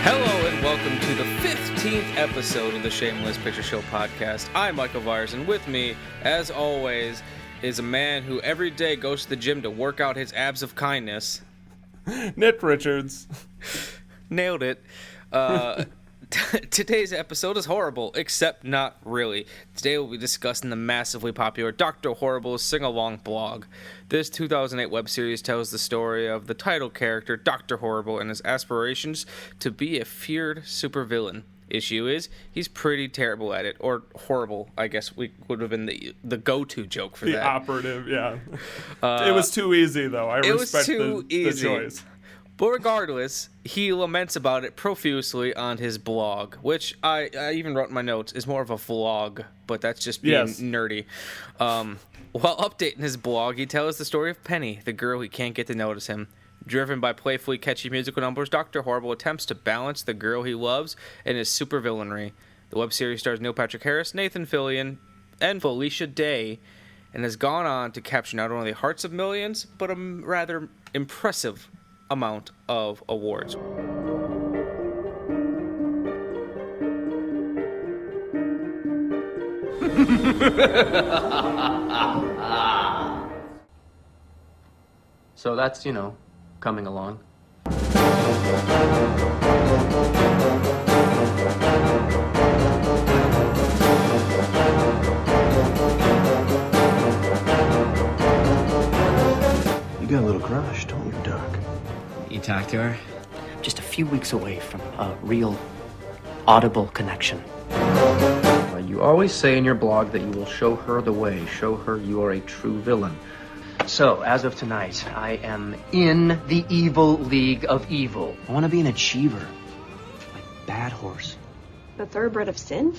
Hello and welcome to the 15th episode of the Shameless Picture Show podcast. I'm Michael Viers, and with me, as always, is a man who every day goes to the gym to work out his abs of kindness. Nick Richards. Nailed it. Today's episode is horrible, except not really. Today we'll be discussing the massively popular Dr. Horrible's sing-along blog. This 2008 web series tells the story of the title character, Dr. Horrible, and his aspirations to be a feared supervillain. Issue is, he's pretty terrible at it, or horrible, I guess would have been the go-to joke for that. The operative, yeah. It was too easy, though. I respect the choice. But regardless, he laments about it profusely on his blog, which I even wrote in my notes is more of a vlog, but that's just being nerdy. While updating his blog, he tells the story of Penny, the girl he can't get to notice him. Driven by playfully catchy musical numbers, Dr. Horrible attempts to balance the girl he loves and his supervillainry. The web series stars Neil Patrick Harris, Nathan Fillion, and Felicia Day, and has gone on to capture not only the hearts of millions, but a rather impressive amount of awards. So that's, coming along. You got a little crush, don't you, Doc? You talk to her? Just a few weeks away from a real audible connection. You always say in your blog that you will show her the way, show her you are a true villain. So, as of tonight, I am in the evil league of evil. I want to be an achiever. Like Bad Horse. The thoroughbred of sin?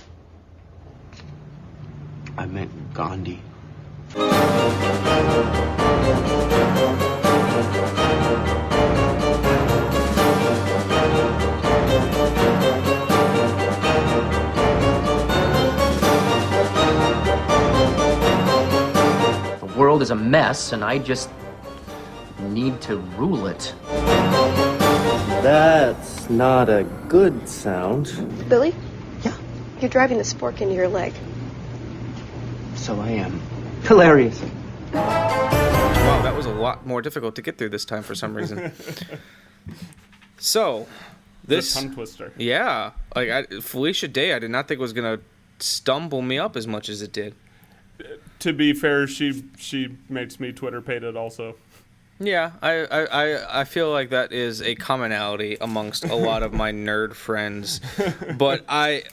I meant Gandhi. The world is a mess, and I just need to rule it. That's not a good sound. Billy? Yeah. You're driving this fork into your leg. So I am. Hilarious. Wow, that was a lot more difficult to get through this time for some reason. So, this... The tongue twister. Yeah. Felicia Day, I did not think was going to stumble me up as much as it did. To be fair, she makes me Twitter-pated also. Yeah, I feel like that is a commonality amongst a lot of my nerd friends, but I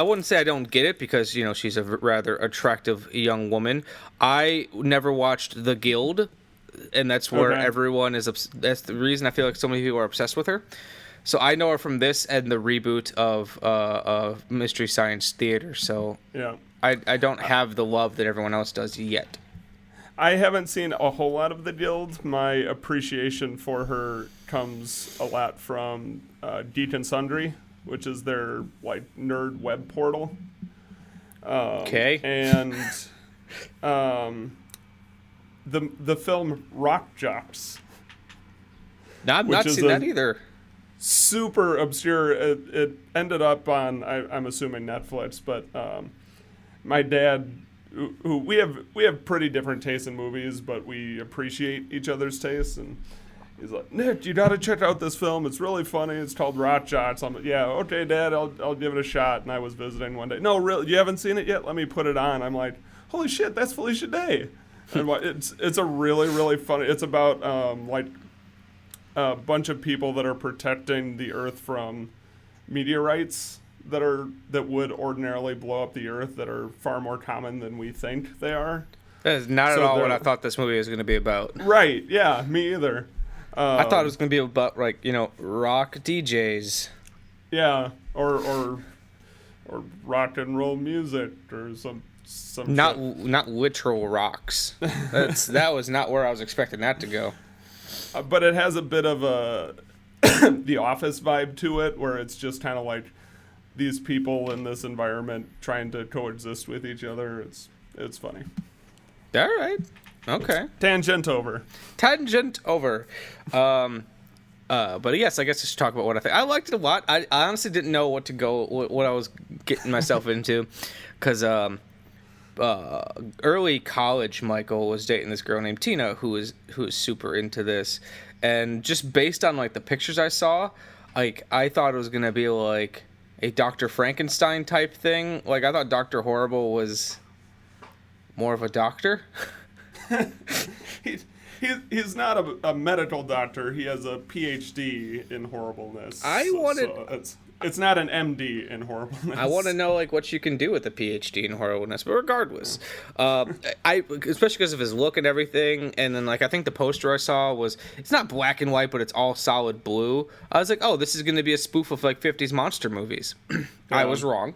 wouldn't say I don't get it because she's a rather attractive young woman. I never watched The Guild, and that's where everyone is. That's the reason I feel like so many people are obsessed with her. So I know her from this and the reboot of Mystery Science Theater. So yeah, I don't have the love that everyone else does yet. I haven't seen a whole lot of The Guild. My appreciation for her comes a lot from Geek and Sundry, which is their nerd web portal. Okay. And the film Rock Jocks. No, I've not seen that either. Super obscure. It ended up on I'm assuming Netflix, but my dad, who we have pretty different tastes in movies, but we appreciate each other's tastes, and he's like, Nick, you got to check out this film. It's really funny. It's called Rock Jocks. I'm like, yeah, okay, Dad, I'll give it a shot. And I was visiting one day. No, really, you haven't seen it yet? Let me put it on. I'm like, holy shit, that's Felicia Day. And it's a really, really funny. It's about a bunch of people that are protecting the Earth from meteorites that would ordinarily blow up the Earth, that are far more common than we think they are. That is not at all what I thought this movie was going to be about. Right? Yeah, me either. I thought it was going to be about rock DJs. Yeah, or rock and roll music or some not shit. Not literal rocks. That was not where I was expecting that to go. But it has a bit of a The Office vibe to it, where it's just kind of like these people in this environment trying to coexist with each other. It's funny. All right. Okay. Tangent over. But yes, I guess I should talk about what I think. I liked it a lot. I honestly didn't know what I was getting myself into, because early college, Michael was dating this girl named Tina who was super into this, and just based on like the pictures I saw, like I thought it was gonna be like a Dr. Frankenstein type thing. Like I thought Dr. Horrible was more of a doctor. He's not a medical doctor. He has a PhD in horribliness. It's not an MD in horribleness. I want to know like what you can do with a PhD in horribleness, but regardless, I especially because of his look and everything, and then like I think the poster I saw it's not black and white, but it's all solid blue. I was like, oh, this is going to be a spoof of like 50s monster movies. I was wrong.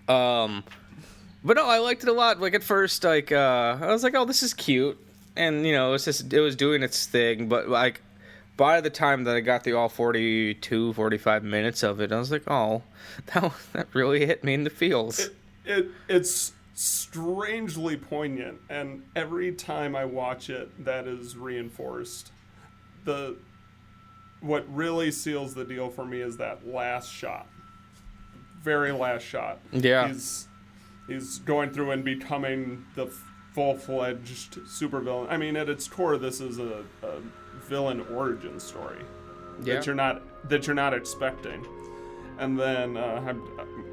But no, I liked it a lot. Like at first, like I was like, oh, this is cute, and you know, it was doing its thing, but like. By the time that I got through all 45 minutes of it, I was like, oh, that really hit me in the feels. It's strangely poignant, and every time I watch it, that is reinforced. What really seals the deal for me is that last shot. Very last shot. Yeah. He's going through and becoming the full-fledged supervillain. I mean, at its core, this is a villain origin story that you're not expecting, and then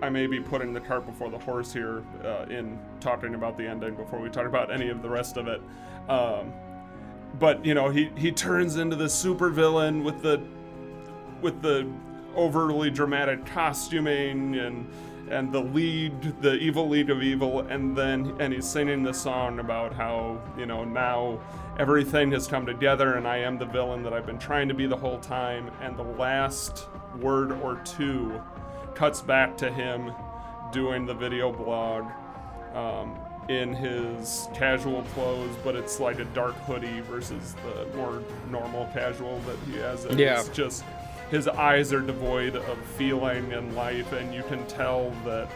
I may be putting the cart before the horse here in talking about the ending before we talk about any of the rest of it. But you know, he turns into the supervillain with the overly dramatic costuming and the evil league of evil, and he's singing the song about how, you know, now everything has come together and I am the villain that I've been trying to be the whole time, and the last word or two cuts back to him doing the video blog in his casual clothes, but it's like a dark hoodie versus the more normal casual that he has. And it's just, his eyes are devoid of feeling and life, and you can tell that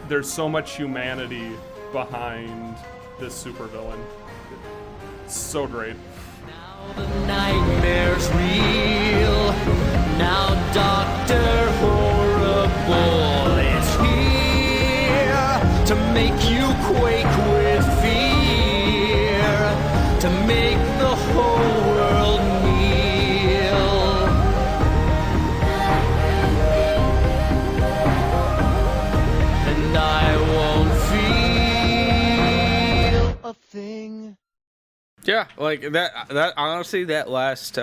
there's so much humanity behind this supervillain. It's so great. Now the nightmare's real. Now Dr. Horrible is here to make you quake with fear, to make the whole world kneel. And I won't feel a thing. Yeah, like that honestly, that last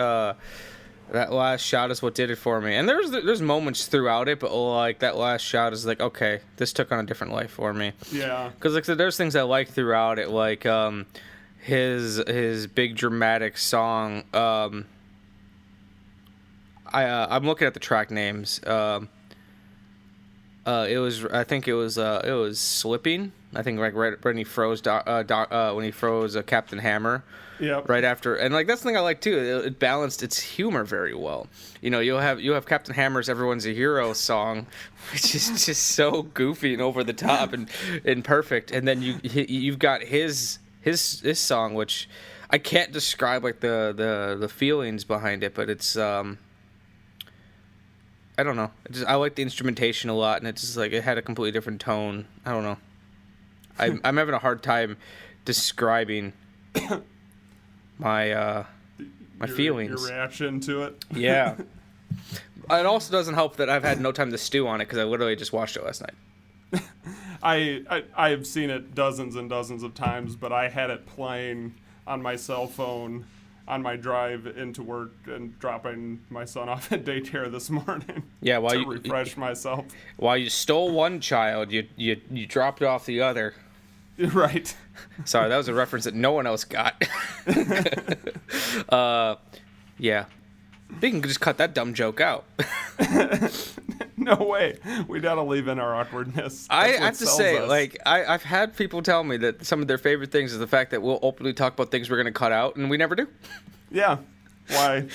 shot is what did it for me. And there's moments throughout it, but like that last shot is like, okay, this took on a different life for me. Yeah. Because like there's things I like throughout it, like his big dramatic song. I'm looking at the track names. It was Slipping. I think like right when he froze Captain Hammer. Yep. Right after, and like that's the thing I like too. It balanced its humor very well. You know, you'll have Captain Hammer's "Everyone's a Hero" song, which is just so goofy and over the top and perfect. And then you've got his song, which I can't describe like the feelings behind it, but it's I don't know. I like the instrumentation a lot, and it's just like it had a completely different tone. I don't know. I'm having a hard time describing my feelings. Your reaction to it. Yeah. It also doesn't help that I've had no time to stew on it because I literally just watched it last night. I've seen it dozens and dozens of times, but I had it playing on my cell phone on my drive into work and dropping my son off at daycare this morning. Yeah, to refresh myself. While you stole one child, you dropped off the other. Right. Sorry, that was a reference that no one else got. Yeah. We can just cut that dumb joke out. No way. We gotta leave in our awkwardness. I have to say, like, I've had people tell me that some of their favorite things is the fact that we'll openly talk about things we're going to cut out, and we never do. Yeah. Why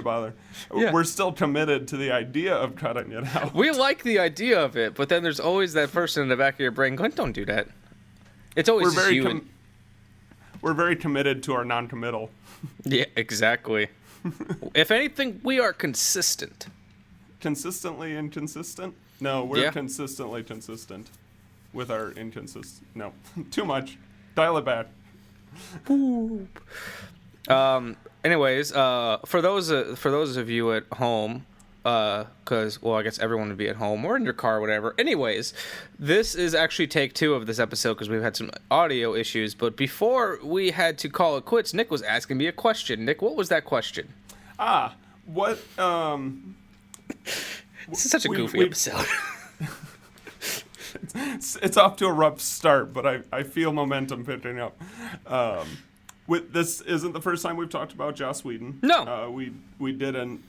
bother? Yeah. We're still committed to the idea of cutting it out. We like the idea of it, but then there's always that person in the back of your brain going, don't do that. It's always you. We're very committed to our non-committal. Yeah, exactly. If anything, we are consistent. Consistently inconsistent? No, we're consistently consistent with our inconsistent. No, too much. Dial it back. Anyways, for those of you at home, because I guess everyone would be at home or in your car or whatever. Anyways, this is actually take 2 of this episode because we've had some audio issues. But before we had to call it quits, Nick was asking me a question. Nick, what was that question? What? This is such a goofy episode. It's off to a rough start, but I feel momentum picking up. This isn't the first time we've talked about Joss Whedon. No. We did an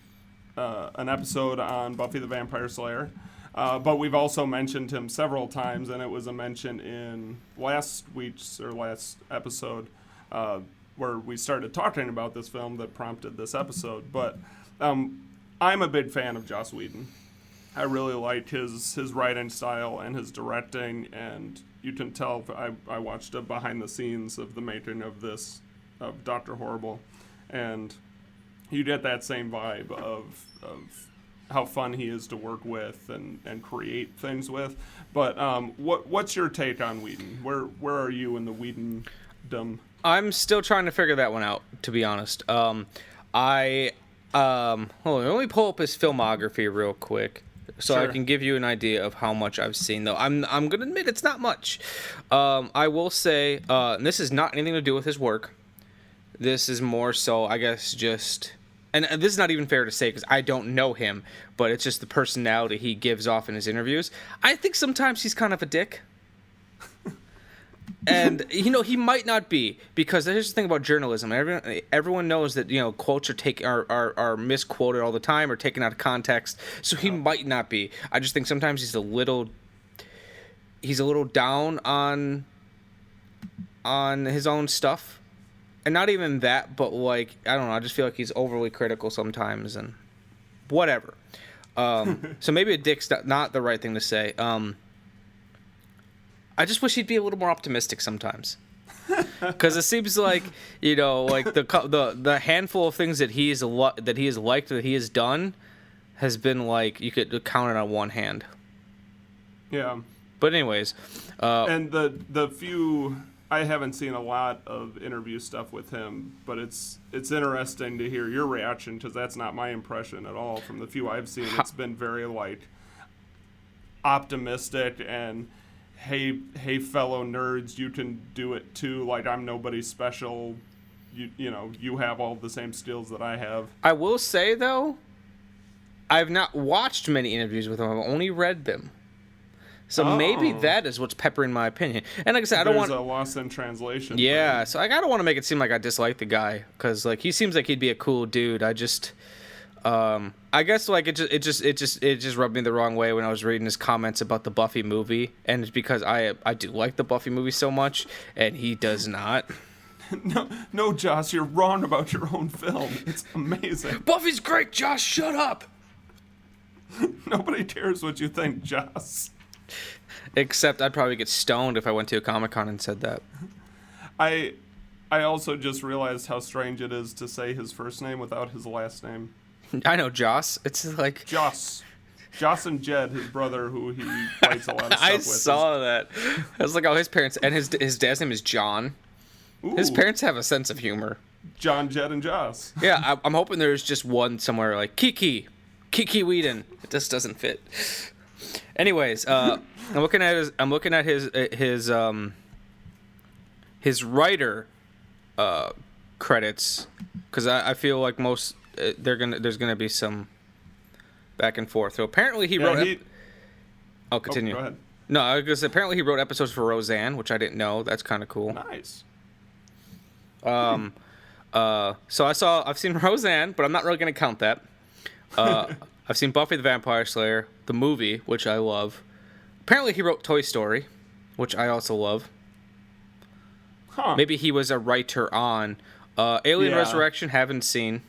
episode on Buffy the Vampire Slayer, but we've also mentioned him several times, and it was a mention in last episode where we started talking about this film that prompted this episode. But I'm a big fan of Joss Whedon. I really like his writing style and his directing, and you can tell. I watched a behind the scenes of the making of Dr. Horrible, and you get that same vibe of how fun he is to work with and create things with. But what's your take on Whedon? Where are you in the Whedon-dom? I'm still trying to figure that one out, to be honest. Hold on, let me pull up his filmography real quick so I can give you an idea of how much I've seen, though. I'm gonna admit it's not much. I will say, and this has not anything to do with his work. This is more so, I guess, just... And this is not even fair to say because I don't know him, but it's just the personality he gives off in his interviews. I think sometimes he's kind of a dick. And, he might not be, because here's the thing about journalism. Everyone knows that, quotes are misquoted all the time or taken out of context, so he might not be. I just think sometimes he's a little down on his own stuff. And not even that, but, I don't know, I just feel like he's overly critical sometimes, and whatever. So maybe a dick's not the right thing to say. I just wish he'd be a little more optimistic sometimes. Because it seems like, the handful of things that he has liked, that he has done, has been, you could count it on one hand. Yeah. But anyways. And the few... I haven't seen a lot of interview stuff with him, but it's interesting to hear your reaction, because that's not my impression at all. From the few I've seen, it's been very optimistic and hey fellow nerds, you can do it too. I'm nobody special. You have all the same skills that I have. I will say though, I've not watched many interviews with him. I've only read them. So maybe that is what's peppering my opinion. And like I said, I don't want... There's a loss in translation. Yeah, so I don't want to make it seem like I dislike the guy, because he seems like he'd be a cool dude. I just, I guess it just rubbed me the wrong way when I was reading his comments about the Buffy movie, and it's because I do like the Buffy movie so much, and he does not. No, Joss, you're wrong about your own film. It's amazing. Buffy's great, Joss. Shut up. Nobody cares what you think, Joss. Except I'd probably get stoned if I went to a Comic-Con and said that. I also just realized how strange it is to say his first name without his last name. I know, Joss. It's like... Joss and Jed, his brother, who he writes a lot of stuff with. I saw that. I was like, his parents... And his dad's name is John. Ooh. His parents have a sense of humor. John, Jed, and Joss. Yeah, I'm hoping there's just one somewhere like Kiki Whedon. It just doesn't fit. Anyways, I'm looking at his writer credits, because I feel like most there's gonna be some back and forth. So apparently he wrote. I'll continue. Go ahead. No, because apparently he wrote episodes for Roseanne, which I didn't know. That's kind of cool. Nice. So I've seen Roseanne, but I'm not really gonna count that. I've seen Buffy the Vampire Slayer, the movie, which I love. Apparently he wrote Toy Story, which I also love. Huh. Maybe he was a writer on Alien Resurrection, haven't seen.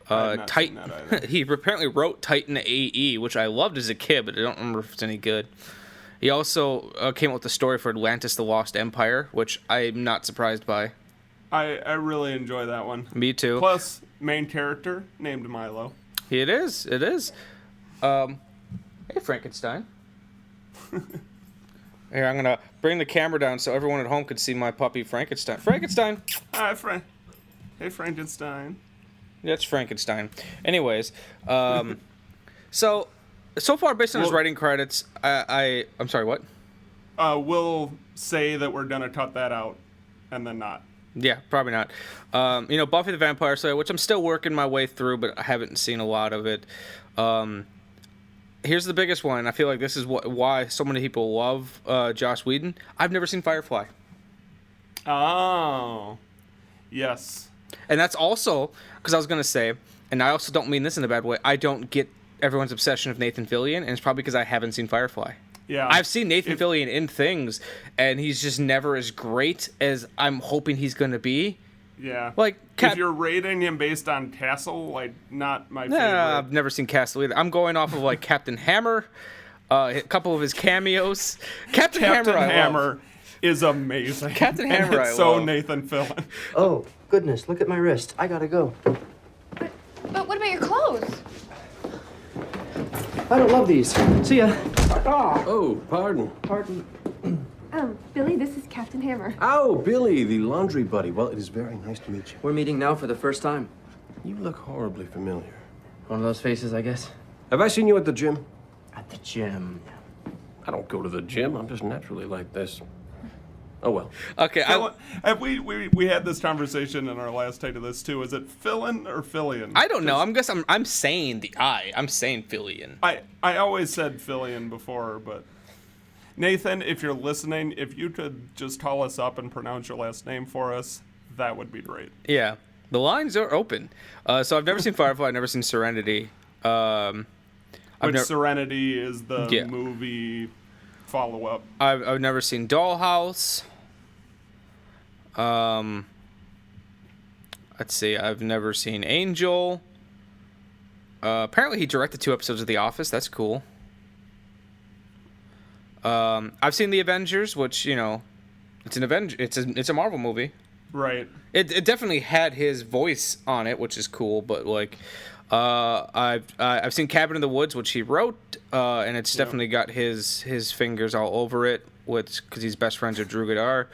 Titan. He apparently wrote Titan AE, which I loved as a kid, but I don't remember if it's any good. He also came up with the story for Atlantis: The Lost Empire, which I'm not surprised by. I really enjoy that one. Me too. Plus, main character named Milo. It is. It is. Hey, Frankenstein. Here, I'm gonna bring the camera down so everyone at home could see my puppy Frankenstein. Frankenstein. Hi, Hey, Frankenstein. That's Frankenstein. Anyways, so far based on his writing credits, I'm sorry, what? We'll say that we're gonna cut that out, and then not. Yeah, probably not. Buffy the Vampire Slayer, which I'm still working my way through, but I haven't seen a lot of it. Here's the biggest one. I feel like this is why so many people love Joss Whedon. I've never seen Firefly. Oh, yes. And that's also, because I was going to say, and I also don't mean this in a bad way, I don't get everyone's obsession with Nathan Fillion, and it's probably because I haven't seen Firefly. Yeah. I've seen Nathan Fillion in things, and he's just never as great as I'm hoping he's going to be. Yeah. Like, if you're rating him based on Castle, like, not my favorite. I've never seen Castle either. I'm going off of, like, Captain Hammer, a couple of his cameos. Captain Hammer is amazing. Captain Hammer, it's so Nathan Fillion. Oh, goodness, look at my wrist. I gotta go. But what about your clothes? I don't love these. See ya. Oh, pardon. Billy, this is Captain Hammer. Oh, Billy, the laundry buddy. Well, it is very nice to meet you. We're meeting now for the first time. You look horribly familiar. One of those faces, I guess. Have I seen you at the gym? At the gym. I don't go to the gym. I'm just naturally like this. Oh, well. Okay, Have we had this conversation in our last take of this, too. Is it Fillin or Fillion? I don't know. I'm saying the I. I'm saying Fillion. I always said Fillion before, but... Nathan, if you're listening, if you could just call us up and pronounce your last name for us, that would be great. Yeah, the lines are open. So I've never seen Firefly. I've never seen Serenity. Serenity is the movie follow-up. I've never seen Dollhouse. Let's see. I've never seen Angel. Apparently, he directed 2 episodes of The Office. That's cool. I've seen The Avengers, which, it's a Marvel movie. Right. It definitely had his voice on it, which is cool. But I've seen Cabin in the Woods, which he wrote, and it's definitely got his fingers all over it, because he's best friends with Drew Goddard.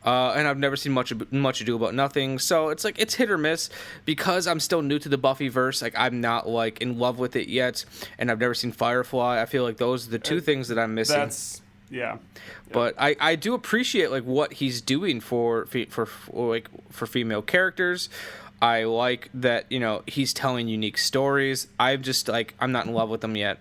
And I've never seen Much Ado About Nothing, so it's like it's hit or miss because I'm still new to the Buffyverse. Like I'm not like in love with it yet, and I've never seen Firefly. I feel like those are the 2 things that I'm missing. But I do appreciate like what he's doing for female characters. I like that he's telling unique stories. I'm just I'm not in love with them yet.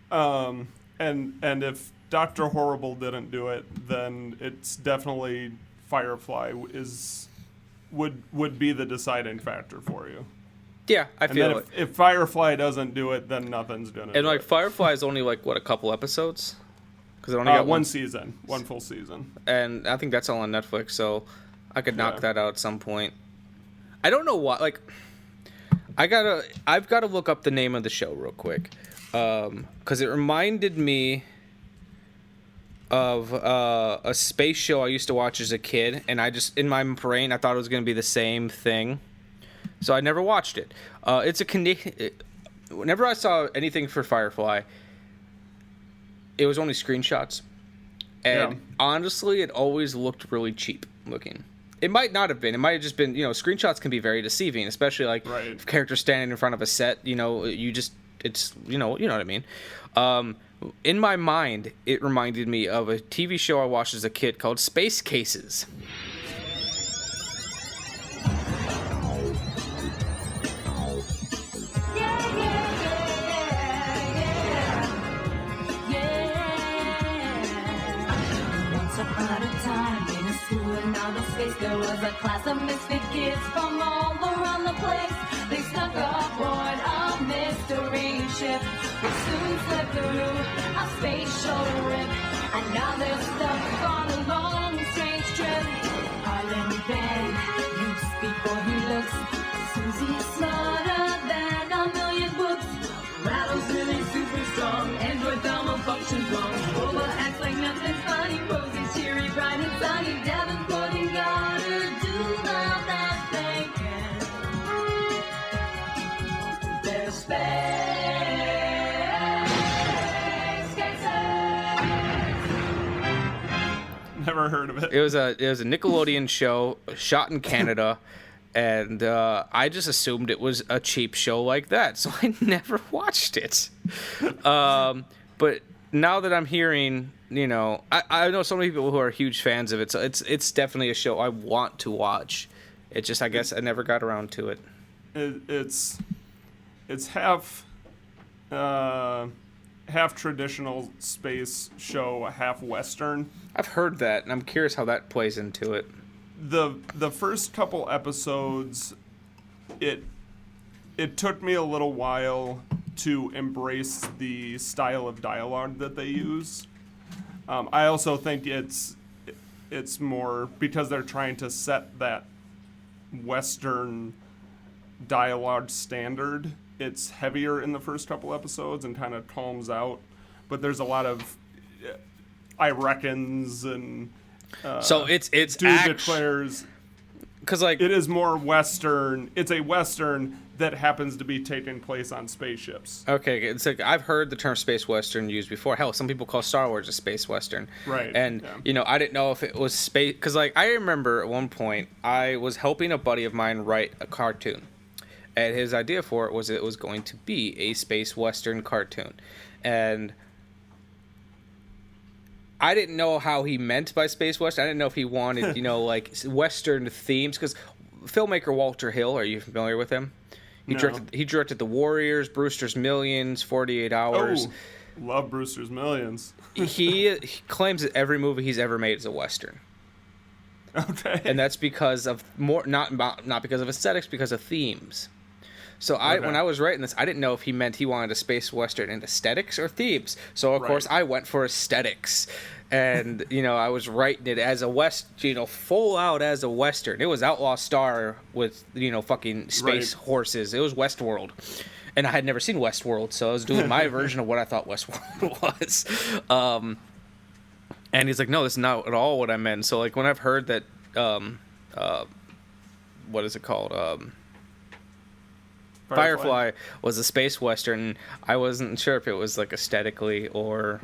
And if Dr. Horrible didn't do it, then it's definitely Firefly would be the deciding factor for you. Yeah, I feel it. If Firefly doesn't do it, then nothing's gonna. And do it. Firefly is only a couple episodes, because it only got one season, one full season. And I think that's all on Netflix, so I could knock that out at some point. I don't know why. I've got to look up the name of the show real quick, because it reminded me of a space show I used to watch as a kid, and in my brain I thought it was going to be the same thing, so I never watched it. Whenever I saw anything for Firefly, it was only screenshots, and honestly, it always looked really cheap looking. It might not have been. It might have just been. Screenshots can be very deceiving, especially if characters standing in front of a set. It's you know what I mean. In my mind, it reminded me of a TV show I watched as a kid called Space Cases. Once upon a time in a school in outer space, there was a class of misfit kids from all around the place. They snuck aboard a mystery ship. They soon slipped through a space shuttle rip, and now they're stuck on a long, strange trip. Harlan Ben, you speak for he looks. Susie's smarter than a million books. Rattle's really super strong. Android Thelma functions wrong. Boba acts like nothing's funny. Rosie's cheery, bright and sunny. Davenport and Goddard do the best they can. Never heard of it. It was a Nickelodeon show shot in Canada, and I just assumed it was a cheap show like that, so I never watched it. But now that I'm hearing, I know so many people who are huge fans of it, so it's definitely a show I want to watch. It just, I guess, I never got around to it. It's half traditional space show, half Western. I've heard that, and I'm curious how that plays into it. The first couple episodes, it took me a little while to embrace the style of dialogue that they use. I also think it's more because they're trying to set that Western dialogue standard. It's heavier in the first couple episodes and kind of calms out, but there's a lot of I reckons and so it's dude declares, because like it is more Western. It's a Western that happens to be taking place on spaceships. Okay, it's like I've heard the term space Western used before. Hell, some people call Star Wars a space Western. Right. And I didn't know if it was space, because like I remember at one point I was helping a buddy of mine write a cartoon. And his idea for it was going to be a space Western cartoon. And I didn't know how he meant by space Western. I didn't know if he wanted, like Western themes. Because filmmaker Walter Hill, are you familiar with him? He directed The Warriors, Brewster's Millions, 48 Hours. Oh, love Brewster's Millions. he claims that every movie he's ever made is a Western. Okay. And that's because of not because of aesthetics, because of themes. So when I was writing this, I didn't know if he meant he wanted a space Western in aesthetics or themes. So of course I went for aesthetics. And, I was writing it as a full out as a Western. It was Outlaw Star with, fucking space horses. It was Westworld. And I had never seen Westworld, so I was doing my version of what I thought Westworld was. And he's like, no, that's not at all what I meant. So, like, when I've heard that, what is it called? Firefly was a space Western. I wasn't sure if it was like aesthetically or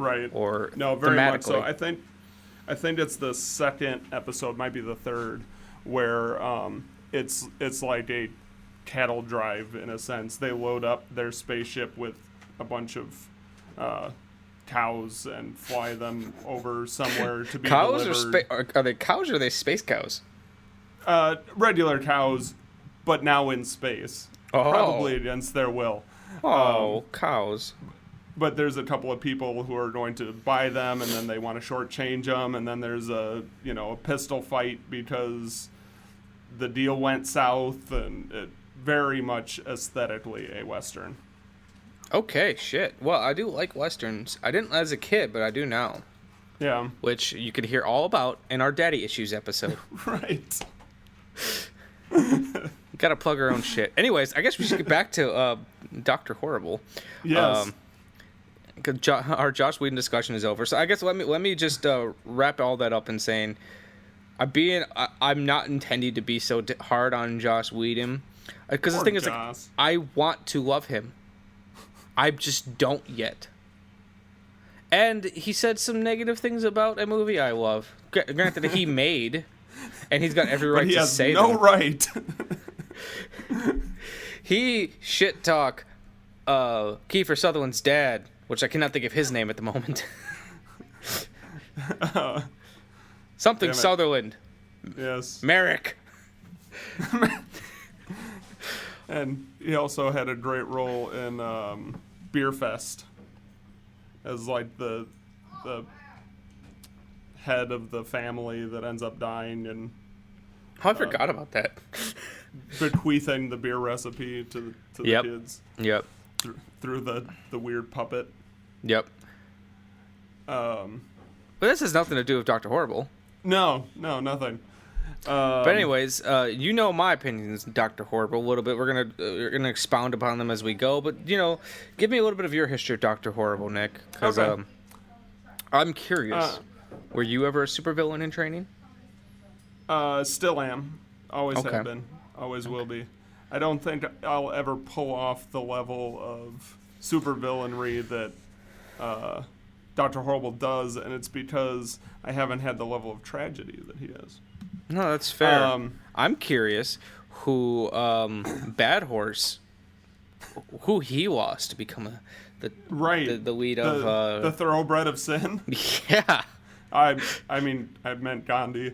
no, very much so. I think it's the second episode, might be the third, where it's like a cattle drive in a sense. They load up their spaceship with a bunch of cows and fly them over somewhere to be delivered. Are they cows or are they space cows? Regular cows, but now in space. Probably against their will. Cows. But there's a couple of people who are going to buy them, and then they want to shortchange them, and then there's a pistol fight because the deal went south, and it very much aesthetically a Western. Okay, shit. Well, I do like Westerns. I didn't as a kid, but I do now. Yeah. Which you can hear all about in our Daddy Issues episode. Right. Gotta plug our own shit. Anyways, I guess we should get back to Dr. Horrible. Yes. Our Joss Whedon discussion is over. So I guess let me just wrap all that up in saying, I'm not intending to be so hard on Joss Whedon, because the thing is, like, I want to love him. I just don't yet. And he said some negative things about a movie I love. Granted, that he made, and he's got every right to say that. He has no right. He shit talk Kiefer Sutherland's dad, which I cannot think of his name at the moment. Something Sutherland. Yes. Merrick. And he also had a great role in Beer Fest as like the head of the family that ends up dying and I forgot about that. Bequeathing the beer recipe to the kids. Yep. Through the weird puppet. Yep. But this has nothing to do with Dr. Horrible. No, nothing. But anyways, my opinions, Dr. Horrible, a little bit. We're gonna expound upon them as we go. But give me a little bit of your history of Dr. Horrible, Nick, because I'm curious. Were you ever a supervillain in training? Still am. Always have been. Always will be. I don't think I'll ever pull off the level of supervillainry that Dr. Horrible does, and it's because I haven't had the level of tragedy that he has. No, that's fair. I'm curious who Bad Horse, who he was to become the lead of the thoroughbred of sin. Yeah. I meant Gandhi.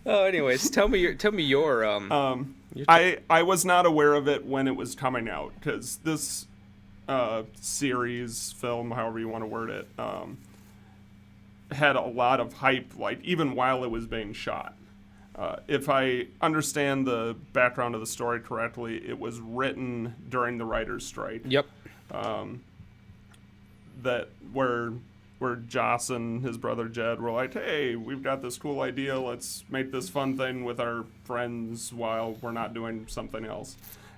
Oh, anyways, tell me your I was not aware of it when it was coming out, because this series, film, however you want to word it, had a lot of hype, like even while it was being shot. If I understand the background of the story correctly, it was written during the writer's strike. Yep. That where Joss and his brother Jed were like, hey, we've got this cool idea, let's make this fun thing with our friends while we're not doing something else.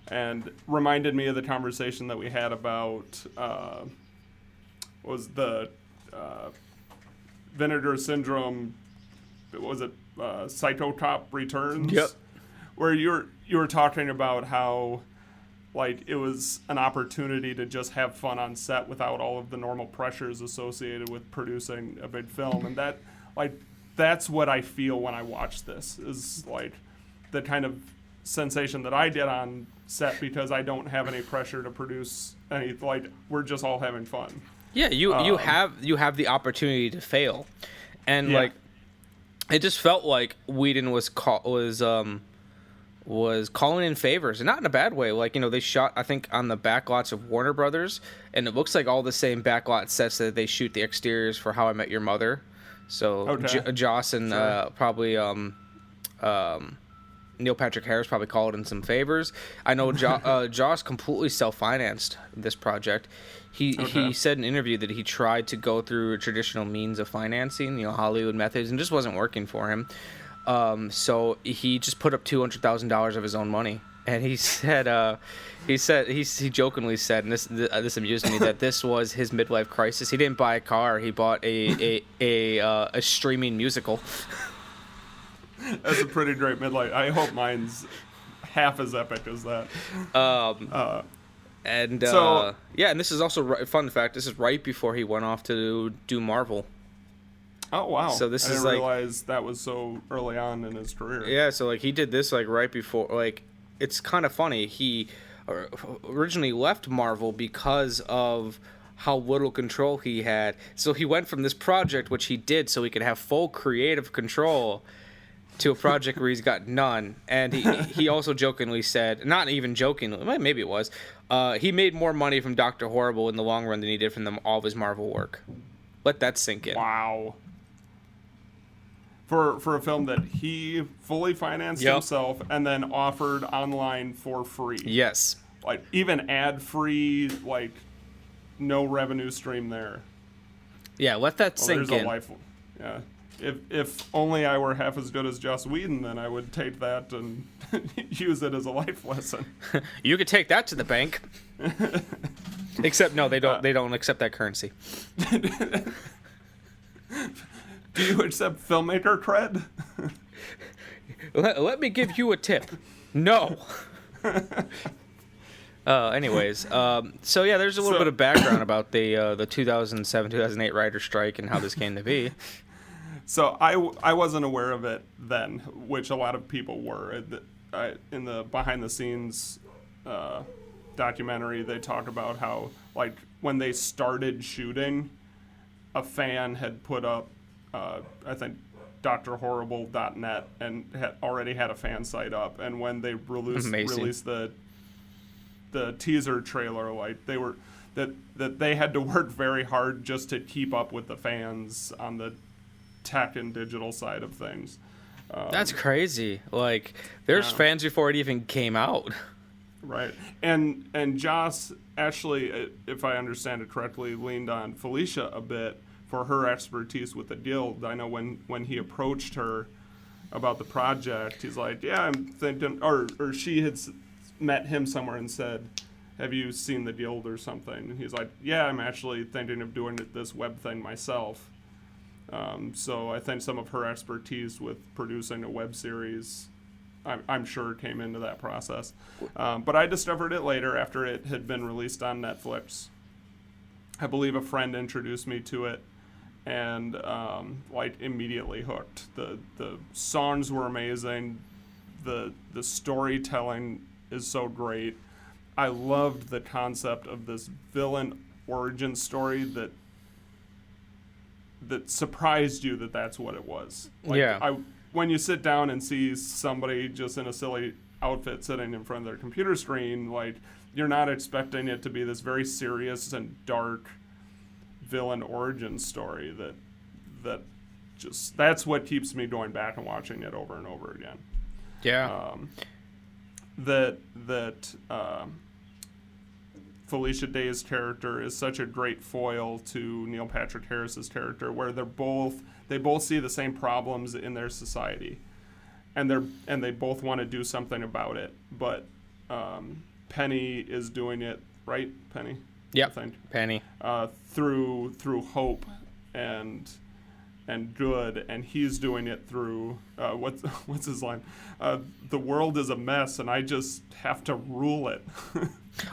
And reminded me of the conversation that we had about was the Vinegar Syndrome, was it Psychotop Returns? Yep. Where you were talking about how like it was an opportunity to just have fun on set without all of the normal pressures associated with producing a big film, and that's what I feel when I watch this, is like the kind of sensation that I get on set, because I don't have any pressure to produce any, like we're just all having fun. Yeah, you have the opportunity to fail, and like it just felt like Whedon was calling in favors, and not in a bad way. Like, they shot, I think, on the backlots of Warner Brothers, and it looks like all the same backlot sets that they shoot the exteriors for How I Met Your Mother. So Joss and probably Neil Patrick Harris probably called in some favors. I know Joss completely self-financed this project. He said in an interview that he tried to go through traditional means of financing, Hollywood methods, and just wasn't working for him. So he just put up $200,000 of his own money, and he jokingly said, and this amused me, that this was his midlife crisis. He didn't buy a car; he bought a streaming musical. That's a pretty great midlife. I hope mine's half as epic as that. And this is also fun fact. This is right before he went off to do Marvel. Oh wow! So I didn't realize that was so early on in his career. Yeah, so he did this right before. It's kind of funny. He originally left Marvel because of how little control he had. So he went from this project, which he did so he could have full creative control, to a project where he's got none. And he also jokingly said, not even jokingly, maybe it was, he made more money from Dr. Horrible in the long run than he did from all of his Marvel work. Let that sink in. Wow. For a film that he fully financed himself and then offered online for free. Yes. Like, even ad-free, no revenue stream there. Yeah, let that sink in. Yeah. If only I were half as good as Joss Whedon, then I would take that and use it as a life lesson. You could take that to the bank. Except, no, they don't accept that currency. Do you accept filmmaker cred? Let me give you a tip. No. Anyways, so yeah, there's a little bit of background about the 2007-2008 writer's strike and how this came to be. So I wasn't aware of it then, which a lot of people were. In the behind the scenes documentary, they talk about how when they started shooting, a fan had put up I think drhorrible.net and already had a fan site up, and when they released the teaser trailer, they were that they had to work very hard just to keep up with the fans on the tech and digital side of things. That's crazy. There's fans before it even came out. Right. And Joss actually, if I understand it correctly, leaned on Felicia a bit for her expertise with the Guild. I know when he approached her about the project, he's like, yeah, I'm thinking, or she had met him somewhere and said, have you seen the Guild or something? And he's like, yeah, I'm actually thinking of doing this web thing myself. So I think some of her expertise with producing a web series, I'm sure, came into that process. But I discovered it later after it had been released on Netflix. I believe a friend introduced me to it, and like immediately hooked. The songs were amazing. The storytelling is so great. I loved the concept of this villain origin story that surprised you that that's what it was. Like, when you sit down and see somebody just in a silly outfit sitting in front of their computer screen, like, you're not expecting it to be this very serious and dark villain origin story that's what keeps me going back and watching it over and over again. Yeah. Felicia Day's character is such a great foil to Neil Patrick Harris's character, where they both see the same problems in their society, and they both want to do something about it. But Penny is doing it, right? Penny. Yep. Penny. Through hope and good, and he's doing it through what's his line? The world is a mess, and I just have to rule it.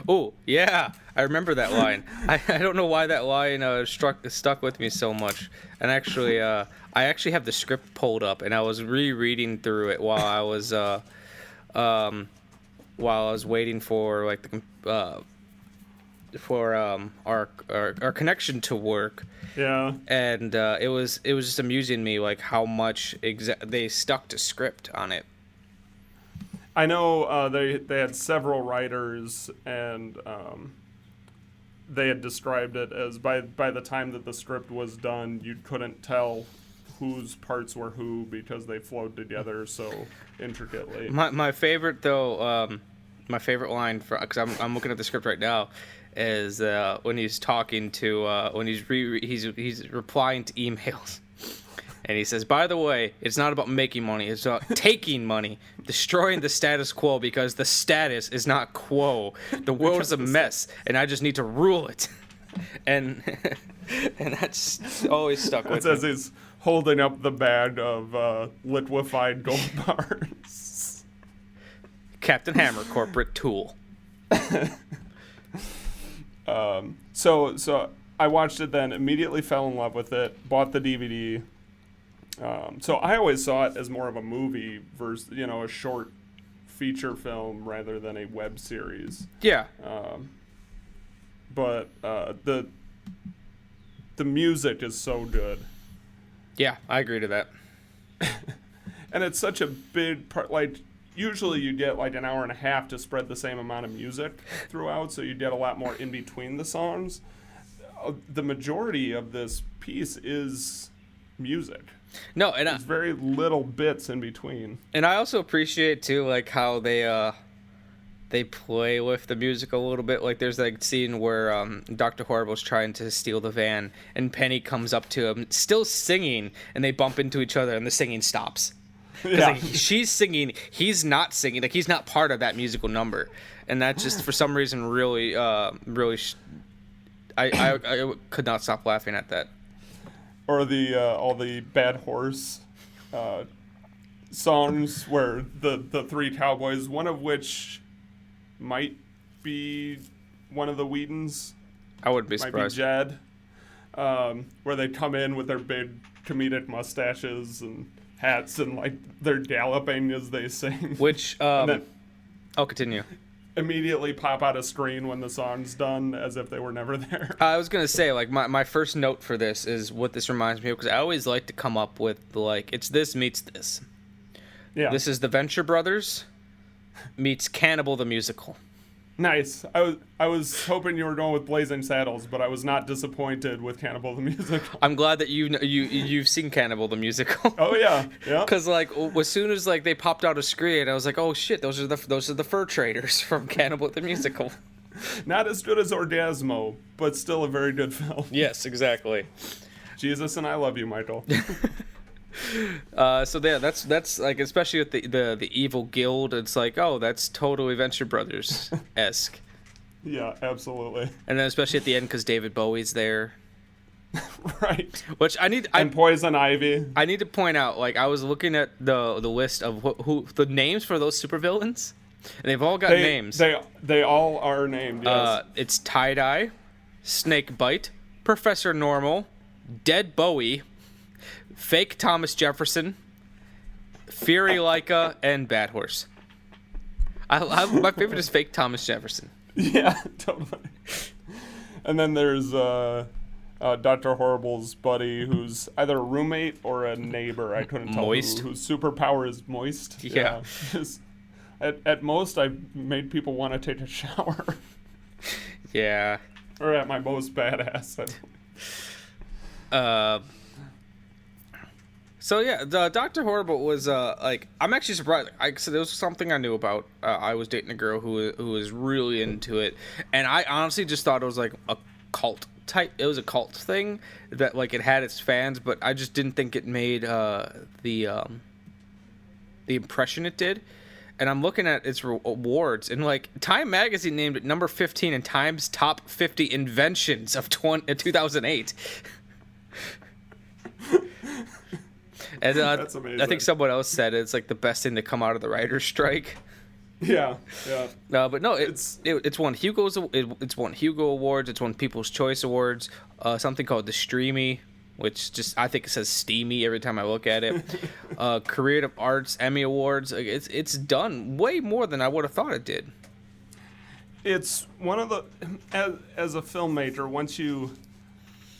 Oh yeah, I remember that line. I don't know why that line stuck with me so much. And actually, I actually have the script pulled up, and I was rereading through it while I was waiting for like our connection to work. Yeah. And it was just amusing me like how much they stuck to script on it. I know they had several writers, and they had described it as by the time that the script was done, you couldn't tell whose parts were who because they flowed together so intricately. My favorite though, my favorite line because I'm looking at the script right now, is when he's talking to when he's replying to emails. And he says, by the way, it's not about making money. It's about taking money, destroying the status quo because the status is not quo. The world is a mess, and I just need to rule it. And that's always stuck with me. It says he's holding up the bag of liquefied gold bars. Captain Hammer, corporate tool. So I watched it then, immediately fell in love with it, bought the DVD. So I always saw it as more of a movie versus, a short feature film rather than a web series. Yeah. But the music is so good. Yeah, I agree to that. And it's such a big part. Like, usually you get like an hour and a half to spread the same amount of music throughout, so you get a lot more in between the songs. The majority of this piece is music. No, and there's very little bits in between. And I also appreciate too, like how they play with the music a little bit. Like there's like scene where Dr. Horrible's trying to steal the van, and Penny comes up to him, still singing, and they bump into each other, and the singing stops. Because like, she's singing, he's not singing. Like he's not part of that musical number, and that just for some reason really, I could not stop laughing at that. Or all the Bad Horse songs where the three cowboys, one of which might be one of the Whedons. I wouldn't be surprised. Might be Jed. Where they come in with their big comedic mustaches and hats, and like they're galloping as they sing. Which I'll continue. Immediately pop out of screen when the song's done, as if they were never there. I was gonna say, like, my first note for this is what this reminds me of, because I always like to come up with like, it's this meets this. Yeah. This is the Venture Brothers meets Cannibal the Musical. Nice. I was hoping you were going with Blazing Saddles, but I was not disappointed with Cannibal the Musical. I'm glad that you've seen Cannibal the Musical. Oh yeah. Because like as soon as like they popped out of screen, I was like, oh shit, those are the fur traders from Cannibal the Musical. Not as good as Orgasmo, but still a very good film. Yes, exactly. Jesus and I love you, Michael. So yeah, that's like, especially with the evil guild, it's like, oh, that's totally Venture Brothers esque. Yeah, absolutely. And then especially at the end, because David Bowie's there. Right. Which and Poison Ivy. I need to point out, like, I was looking at the list of who the names for those supervillains, and they've all got names. They all are named. Yes. It's Tie Dye, Snake Bite, Professor Normal, Dead Bowie, Fake Thomas Jefferson, Fury Leica, and Bad Horse. My favorite is Fake Thomas Jefferson. Yeah, totally. And then there's Dr. Horrible's buddy, who's either a roommate or a neighbor. I couldn't tell Moist. whose superpower is moist. Yeah. Just, at most, I made people want to take a shower. Yeah. Or at my most badass. So yeah, the Dr. Horrible was like, I'm actually surprised. So there was something I knew about. I was dating a girl who was really into it, and I honestly just thought it was like a cult type. It was a cult thing that like it had its fans, but I just didn't think it made the impression it did. And I'm looking at its awards, and like Time Magazine named it number 15 in Time's top 50 inventions of 2008. And That's amazing. I think someone else said it's like the best thing to come out of the writer's strike. Yeah. But no, it's won it's won Hugo Awards. It's won People's Choice Awards. Something called the Streamy, which just I think it says steamy every time I look at it. Creative Arts Emmy Awards. Like, it's done way more than I would have thought it did. It's one of the as a filmmaker, once you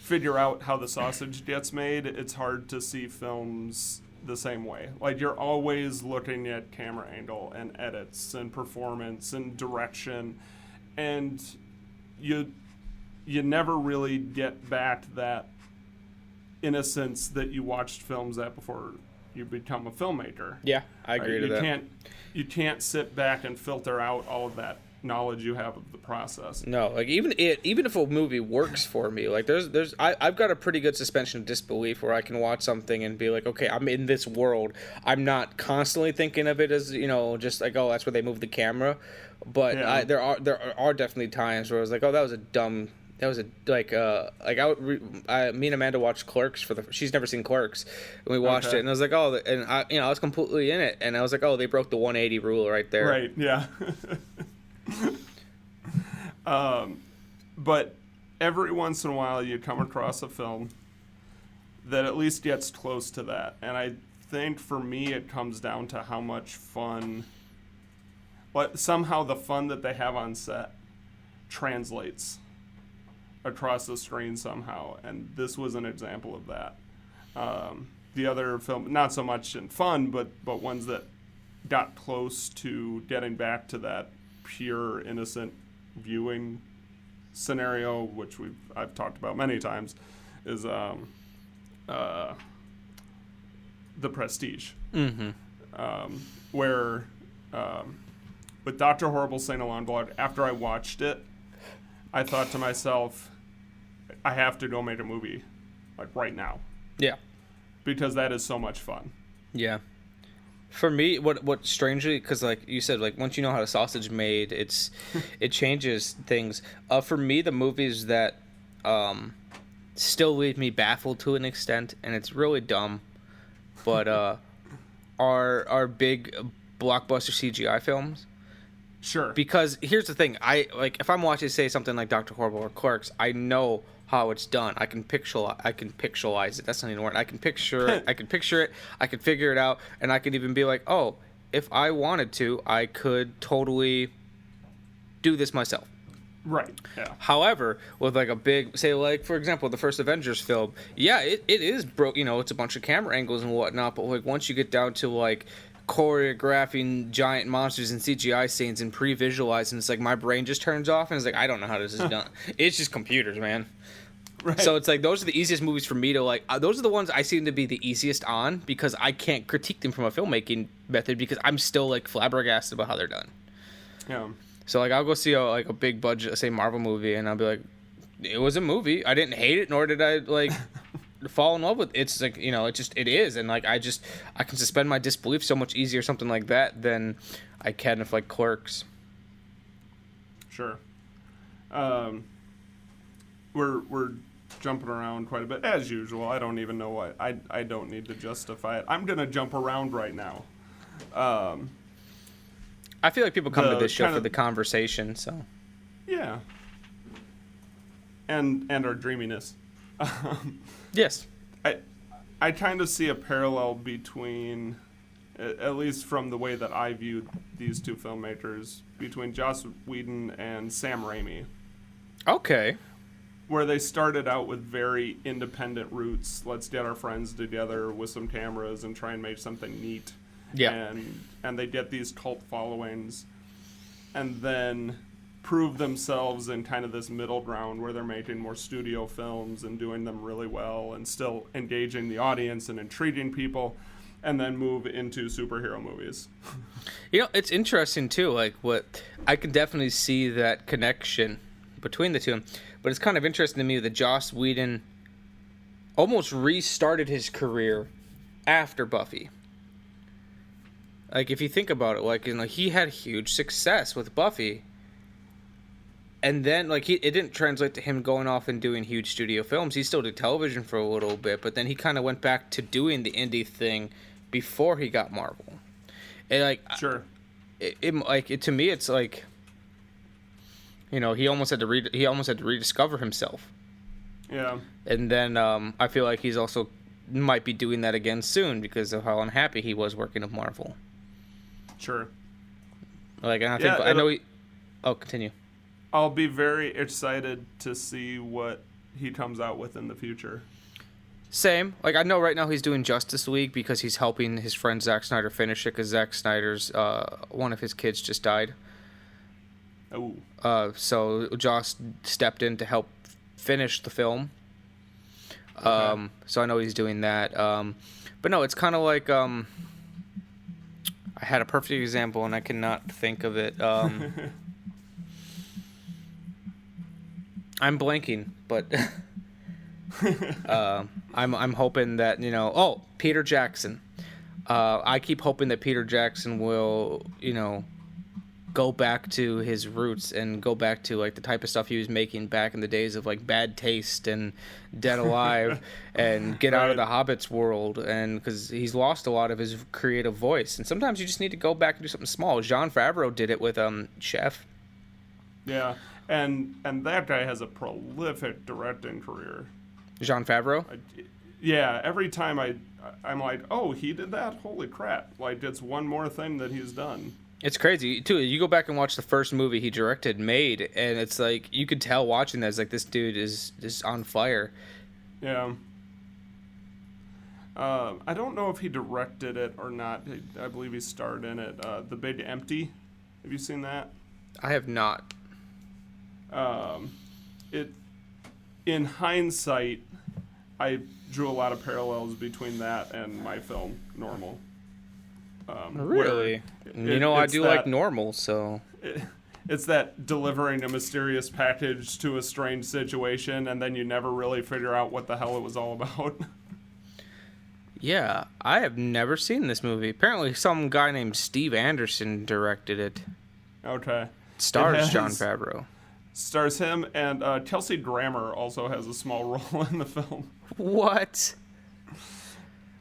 figure out how the sausage gets made, it's hard to see films the same way. Like, you're always looking at camera angle and edits and performance and direction, and you never really get back that innocence that you watched films at before you become a filmmaker. Yeah, I agree to that. You can't sit back and filter out all of that knowledge you have of the process. No, like even if a movie works for me, like I've got a pretty good suspension of disbelief where I can watch something and be like, okay, I'm in this world. I'm not constantly thinking of it as, just like, oh, that's where they move the camera. But yeah. there are definitely times where I was like, oh, me and Amanda watched Clerks she's never seen Clerks, and we watched it, and I was like, oh, and I was completely in it, and I was like, oh, they broke the 180 rule right there. Right. Yeah. But every once in a while you come across a film that at least gets close to that. And I think for me it comes down to how much fun, but somehow the fun that they have on set translates across the screen somehow. And this was an example of that. The other film, not so much in fun, but ones that got close to getting back to that pure innocent viewing scenario, which I've talked about many times, is The Prestige. Mm-hmm. Where with Dr. Horrible St. Alarm Blog, after I watched it, I thought to myself, I have to go make a movie like right now. Yeah. Because that is so much fun. Yeah. For me, what strangely, because like you said, like once you know how the sausage made, it changes things. For me, the movies that still leave me baffled to an extent, and it's really dumb, but are big blockbuster CGI films. Sure. Because here's the thing, if I'm watching, say, something like Dr. Horrible or Clerks, I know how it's done. I can pixelize it. That's not even a word. I can picture it. I can figure it out, and I can even be like, oh, if I wanted to, I could totally do this myself. Right. Yeah. However, with like a big, say, like for example, the first Avengers film, yeah, it is broke. It's a bunch of camera angles and whatnot. But like once you get down to like choreographing giant monsters and CGI scenes and pre-visualizing, it's like my brain just turns off and it's like, I don't know how this is done. It's just computers, man. Right. So it's like those are the easiest movies for me to like. Those are the ones I seem to be the easiest on because I can't critique them from a filmmaking method because I'm still like flabbergasted about how they're done. Yeah. So like I'll go see a big budget, say Marvel movie, and I'll be like, it was a movie. I didn't hate it, nor did I like fall in love with it. It's like it is, and like I can suspend my disbelief so much easier something like that than I can if like Clerks. Sure. We're jumping around quite a bit as usual. I don't even know what I don't need to justify it. I'm gonna jump around right now. I feel like people come to this show for the conversation, so. Yeah. and our dreaminess. Yes. I kind of see a parallel between, at least from the way that I viewed these two filmmakers, between Joss Whedon and Sam Raimi. Okay. Where they started out with very independent roots. Let's get our friends together with some cameras and try and make something neat. Yeah. And they get these cult followings, and then prove themselves in kind of this middle ground where they're making more studio films and doing them really well and still engaging the audience and intriguing people, and then move into superhero movies. You know, it's interesting too, like what I can definitely see that connection between the two, but it's kind of interesting to me that Joss Whedon almost restarted his career after Buffy. Like, if you think about it, like, you know, he had huge success with Buffy, and then, like, it didn't translate to him going off and doing huge studio films. He still did television for a little bit, but then he kind of went back to doing the indie thing before he got Marvel. And, like, sure, to me, it's like, you know, he almost had to rediscover himself. Yeah. And then I feel like he's also might be doing that again soon because of how unhappy he was working with Marvel. Sure. Like, and I know he. Oh, continue. I'll be very excited to see what he comes out with in the future. Same. Like, I know right now he's doing Justice League because he's helping his friend Zack Snyder finish it because Zack Snyder's one of his kids just died. Oh. So Joss stepped in to help finish the film. Okay. So I know he's doing that. But no, it's kind of like I had a perfect example and I cannot think of it. I'm blanking, but I'm hoping that, you know. Oh, Peter Jackson. I keep hoping that Peter Jackson will, you know, go back to his roots and go back to like the type of stuff he was making back in the days of like Bad Taste and Dead Alive and get out of the Hobbit's world, and because he's lost a lot of his creative voice, and sometimes you just need to go back and do something small. Jon Favreau did it with Chef. Yeah, and that guy has a prolific directing career. Jon Favreau? Yeah, every time I'm like, oh, he did that? Holy crap. Like, it's one more thing that he's done. It's crazy too. You go back and watch the first movie he directed, Made, and it's like you could tell watching that, it's like this dude is just on fire. Yeah. I don't know if he directed it or not. I believe he starred in it. The Big Empty. Have you seen that? I have not. In hindsight, I drew a lot of parallels between that and my film Normal. Really? I do like Normal, so... It's that delivering a mysterious package to a strange situation, and then you never really figure out what the hell it was all about. Yeah, I have never seen this movie. Apparently some guy named Steve Anderson directed it. Okay. Stars Jon Favreau. Stars him, and Kelsey Grammer also has a small role in the film. What?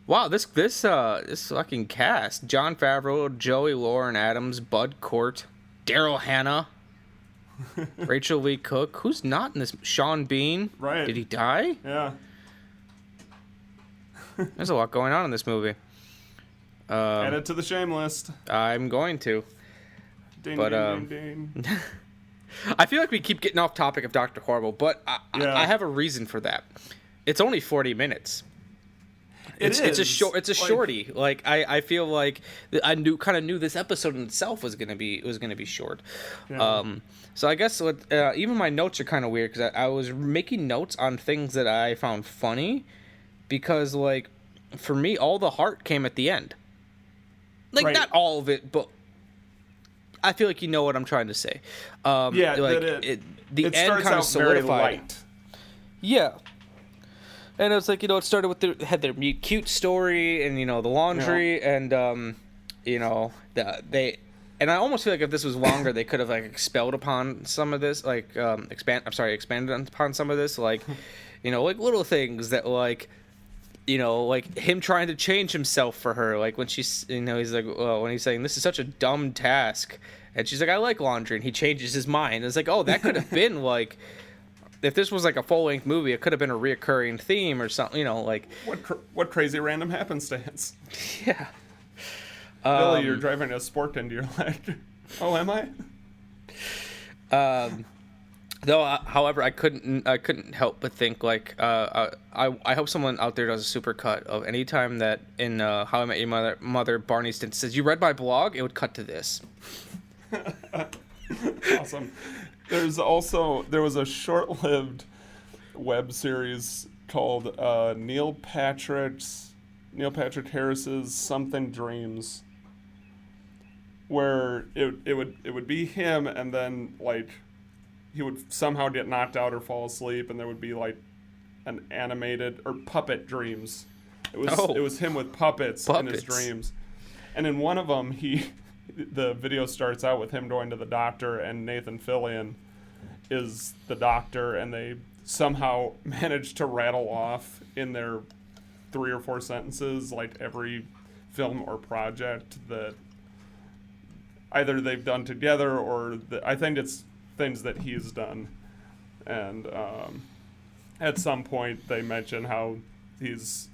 Wow, this fucking cast: Jon Favreau, Joey Lauren Adams, Bud Cort, Daryl Hannah, Rachel Lee Cook. Who's not in this? Sean Bean. Right. Did he die? Yeah. There's a lot going on in this movie. Add it to the shame list. I'm going to. Ding, but ding, ding, ding. I feel like we keep getting off topic of Dr. Horrible, but I have a reason for that. It's only 40 minutes. It's a shorty. Like I feel like I knew this episode in itself was gonna be short. Yeah. So I guess even my notes are kind of weird because I was making notes on things that I found funny, because like for me all the heart came at the end. Like right. Not all of it, but I feel like you know what I'm trying to say. The end kind of solidified. Yeah. And it was like, it started with had their cute story and, the laundry and, and I almost feel like if this was longer, they could have like expelled upon some of this, like, expanded upon some of this, like, like little things that like him trying to change himself for her, like when she's, he's like, when he's saying this is such a dumb task, and she's like, I like laundry, and he changes his mind. It's like, oh, that could have been like if this was like a full-length movie, it could have been a reoccurring theme or something, you know, like... What crazy random happenstance? Yeah. Billy, you're driving a sport into your leg. Oh, am I? Though, however, I couldn't help but think, like, I hope someone out there does a supercut of any time that in How I Met Your Mother, Barney Stinson says, "You read my blog?" It would cut to this. Awesome. There was a short-lived web series called Neil Patrick Harris's Something Dreams, where it would be him, and then like he would somehow get knocked out or fall asleep, and there would be like an animated or puppet dreams. It was him with puppets in his dreams, and in one of them the video starts out with him going to the doctor, and Nathan Fillion is the doctor, and they somehow manage to rattle off in their 3 or 4 sentences like every film or project that either they've done together or I think it's things that he's done. And at some point they mention how this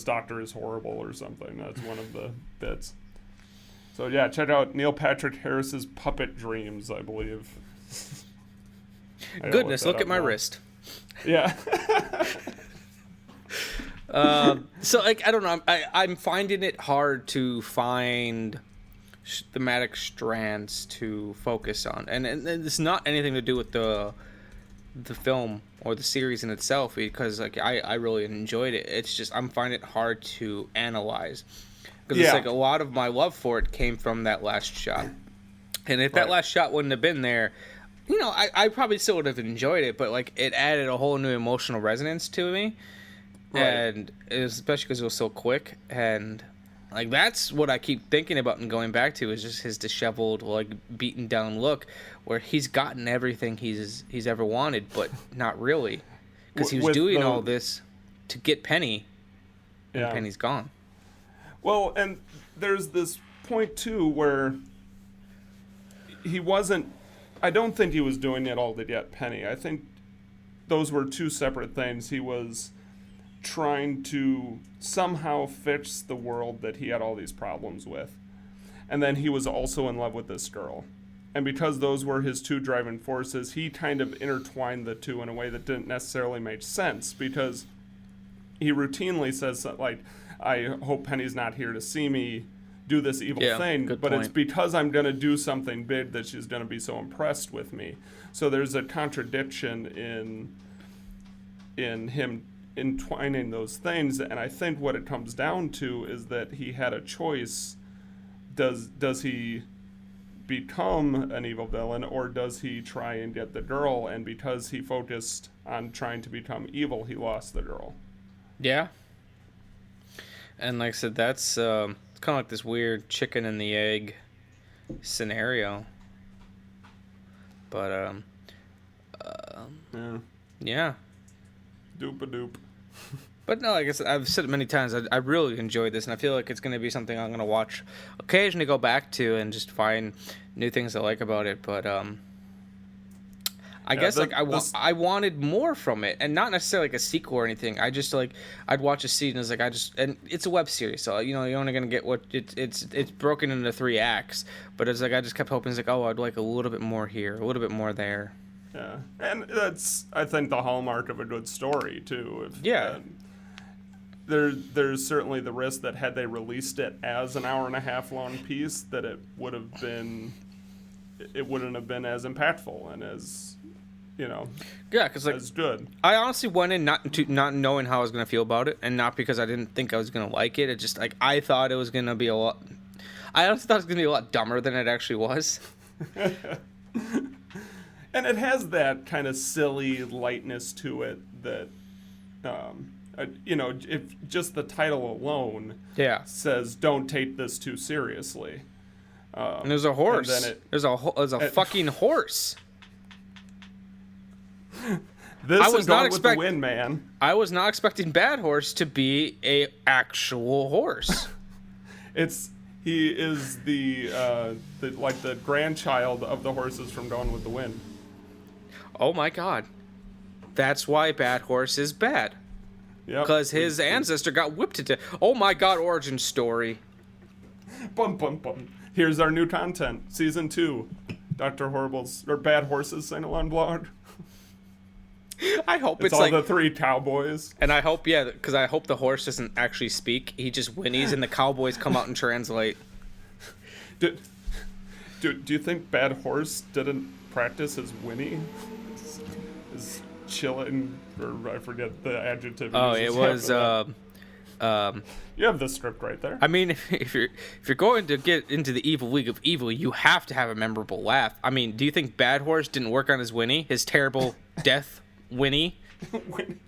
doctor is horrible or something. That's one of the bits. So yeah, check out Neil Patrick Harris's Puppet Dreams, I believe. Goodness, look at my wrist. Yeah. So like, I don't know, I'm finding it hard to find thematic strands to focus on, and it's not anything to do with the film or the series in itself, because like I really enjoyed it. It's just I'm finding it hard to analyze, because it's like a lot of my love for it came from that last shot, and if that last shot wouldn't have been there, you know, I probably still would have enjoyed it, but like it added a whole new emotional resonance to me, and it was, especially because it was so quick, and like that's what I keep thinking about and going back to is just his disheveled, like beaten down look, where he's gotten everything he's ever wanted, but not really, because he was doing all this to get Penny, and Penny's gone. Well, and there's this point too where he wasn't. I don't think he was doing it all to get Penny. I think those were two separate things. He was trying to somehow fix the world that he had all these problems with. And then he was also in love with this girl. And because those were his two driving forces, he kind of intertwined the two in a way that didn't necessarily make sense, because he routinely says, like, I hope Penny's not here to see me do this evil thing, but it's because I'm going to do something big that she's going to be so impressed with me. So there's a contradiction in him entwining those things, and I think what it comes down to is that he had a choice. Does he become an evil villain, or does he try and get the girl? And because he focused on trying to become evil, he lost the girl. Yeah. And like I said, that's it's kind of like this weird chicken and the egg scenario. But yeah. Doop-a-doop. But no, like I said, I've said it many times, I really enjoyed this, and I feel like it's going to be something I'm going to watch occasionally, go back to, and just find new things I like about it. But I guess I wanted more from it, and not necessarily like a sequel or anything. I just like I'd watch a scene and and it's a web series, so you know you're only gonna get what it's broken into 3 acts. But it's like I just kept hoping, it's like, oh, I'd like a little bit more here, a little bit more there. Yeah, and that's I think the hallmark of a good story too. There's certainly the risk that had they released it as an hour-and-a-half long piece, that it wouldn't have been as impactful and as, you know, because like, as good. I honestly went in not knowing how I was gonna feel about it, and not because I didn't think I was gonna like it. It just like I thought it was gonna be a lot. I honestly thought it was gonna be a lot dumber than it actually was. And it has that kind of silly lightness to it that, you know, if just the title alone says don't take this too seriously. And there's a horse. There's a fucking horse. This is Gone with the Wind, man. I was not expecting Bad Horse to be a actual horse. He is the grandchild of the horses from Gone with the Wind. Oh my God! That's why Bad Horse is bad. Because his ancestor got whipped to death. Oh my god, origin story. Bum, bum, bum. Here's our new content. Season 2. Dr. Horrible's, or Bad Horse's Sing-Along blog. I hope it's all like the 3 cowboys. And I hope, yeah, because I hope the horse doesn't actually speak. He just whinnies and the cowboys come out and translate. Do you think Bad Horse didn't practice his whinny? His chilling, or I forget the adjective. Oh, it was. You have the script right there. I mean, if you're going to get into the evil league of evil, you have to have a memorable laugh. I mean, do you think Bad Horse didn't work on his whinny, his terrible death whinny? And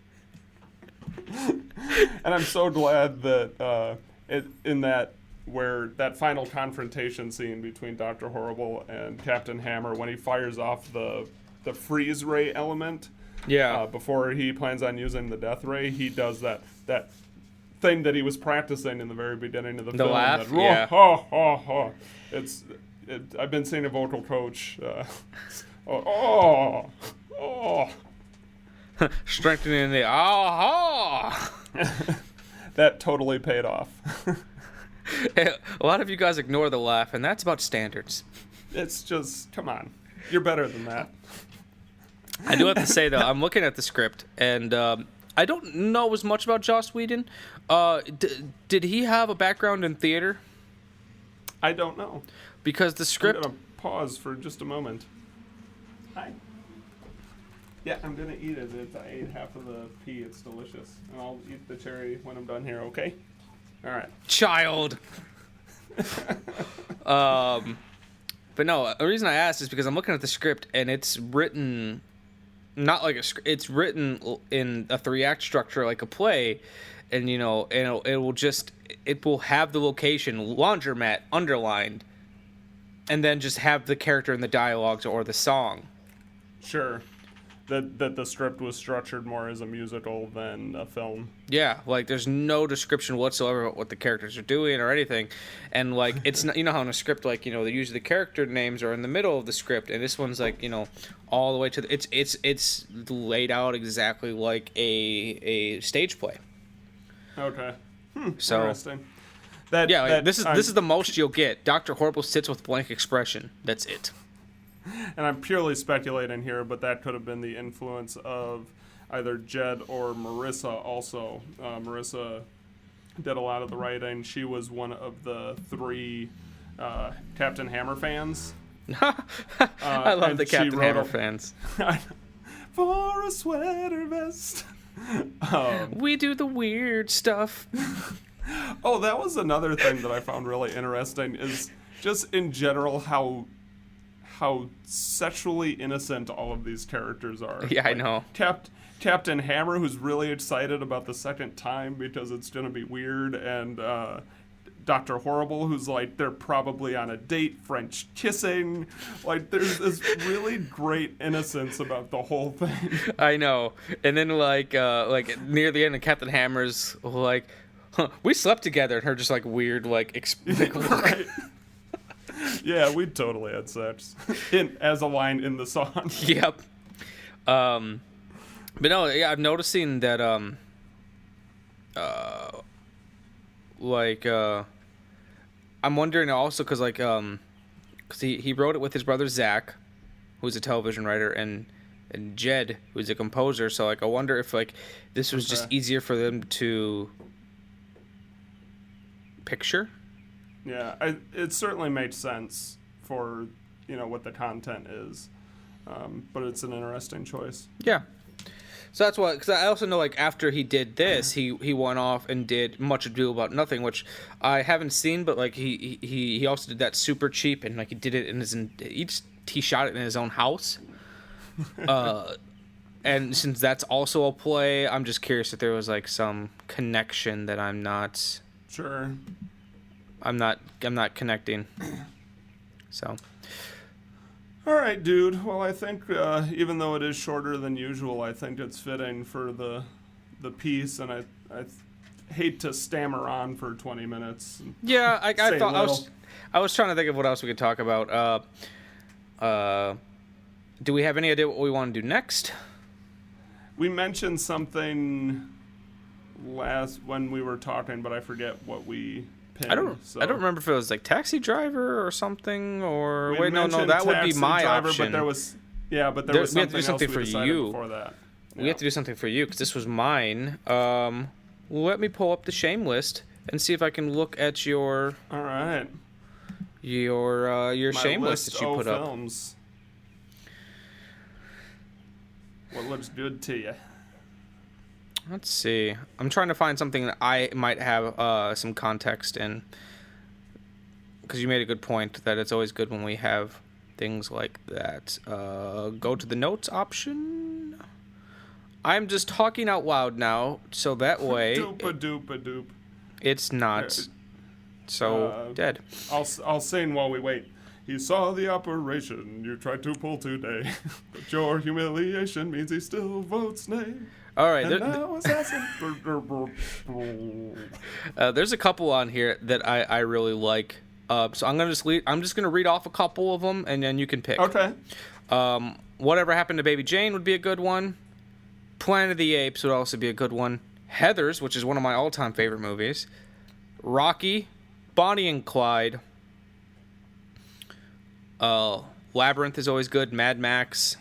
I'm so glad that in that where that final confrontation scene between Dr. Horrible and Captain Hammer, when he fires off the freeze ray element, before he plans on using the death ray, he does that thing that he was practicing in the very beginning of the film. Laugh, I've been seeing a vocal coach. Strengthening the aha. That totally paid off. A lot of you guys ignore the laugh, and that's about standards. It's just, come on, you're better than that. I do have to say though, I'm looking at the script, and I don't know as much about Joss Whedon. Did he have a background in theater? I don't know. Because the script... I'm going to pause for just a moment. Hi. Yeah, I'm going to eat it. I ate half of the pea. It's delicious. And I'll eat the cherry when I'm done here, okay? All right. Child! But no, the reason I asked is because I'm looking at the script, and it's written... Not like it's written in a 3-act structure like a play, and it will have the location laundromat underlined, and then just have the character in the dialogues or the song. Sure, that the script was structured more as a musical than a film. Yeah, like there's no description whatsoever about what the characters are doing or anything, and like it's not, how in a script usually the character names are in the middle of the script, and this one's all the way to it's laid out exactly like a stage play. Okay. So interesting. This is the most you'll get. Dr. Horrible sits with blank expression. That's it. And I'm purely speculating here, but that could have been the influence of either Jed or Marissa also. Marissa did a lot of the writing. She was one of the 3 Captain Hammer fans. I love the Captain Hammer fans. For a sweater vest. We do the weird stuff. Oh, that was another thing that I found really interesting is just in general how sexually innocent all of these characters are. Yeah, I know. Captain Hammer, who's really excited about the second time because it's going to be weird, and Dr. Horrible, who's like, they're probably on a date, French kissing. Like, there's this really great innocence about the whole thing. I know. And then, like near the end of Captain Hammer's, like, we slept together, and her just, like, weird, like, right. Yeah, we totally had sex. As a line in the song. Yep. But no, yeah, I'm noticing that, I'm wondering also because, because he wrote it with his brother Zach, who's a television writer, and Jed, who's a composer. So, I wonder if, this was just easier for them to picture. Yeah, it certainly makes sense for, what the content is. But it's an interesting choice. Yeah. So that's why, because I also know, after he did this, he went off and did Much Ado About Nothing, which I haven't seen, but, he also did that super cheap, and, he did it in he shot it in his own house. And since that's also a play, I'm just curious if there was, some connection that I'm not... Sure. I'm not connecting. So. All right, dude. Well, I think even though it is shorter than usual, I think it's fitting for the piece, and I hate to stammer on for 20 minutes. Yeah, I thought I was trying to think of what else we could talk about. Do we have any idea what we want to do next? We mentioned something last when we were talking, but I forget what we pinned. I don't remember if it was like Taxi Driver or something, or We wait, no, that would be Taxi my Driver, option. But there was we have to do something for you before that. We have to do something for you because this was mine. Let me pull up the shame list and see if I can look at your. All right. Your shame list that you put films. What looks good to you? Let's see. I'm trying to find something that I might have some context in. Because you made a good point that it's always good when we have things like that. Go to the notes option. I'm just talking out loud now, so that way Doop-a-doop-a-doop. it's not so dead. I'll sing while we wait. He saw the operation you tried to pull today, but your humiliation means he still votes nay. All right, there's a couple on here that I really like. So I'm just gonna read off a couple of them, and then you can pick. Okay. Whatever Happened to Baby Jane would be a good one. Planet of the Apes would also be a good one. Heathers, which is one of my all-time favorite movies. Rocky, Bonnie and Clyde. Labyrinth is always good. Mad Max.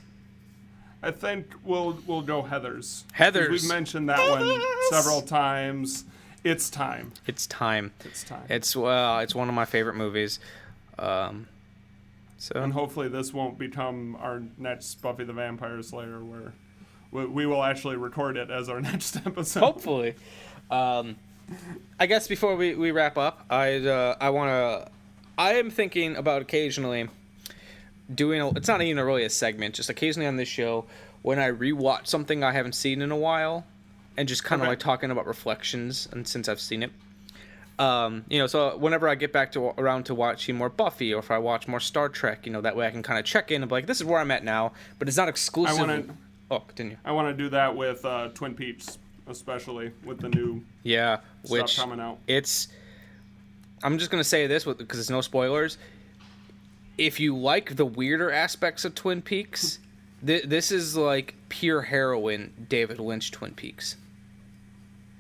I think we'll go Heathers. Heathers. We've mentioned that one several times. It's time. It's time. It's time. It's one of my favorite movies. And hopefully this won't become our next Buffy the Vampire Slayer, where we will actually record it as our next episode. Hopefully. I guess before we wrap up, I am thinking about occasionally doing it's not even really a segment, just occasionally on this show when I rewatch something I haven't seen in a while, and just kind of like talking about reflections and since I've seen it. So whenever I get back around to watching more Buffy, or if I watch more Star Trek, that way I can kind of check in and be like, this is where I'm at now, but it's not exclusive. Continue. I want to do that with Twin Peaks, especially with the new stuff coming out. I'm just gonna say this because it's no spoilers. If you like the weirder aspects of Twin Peaks, this is like pure heroin David Lynch Twin Peaks.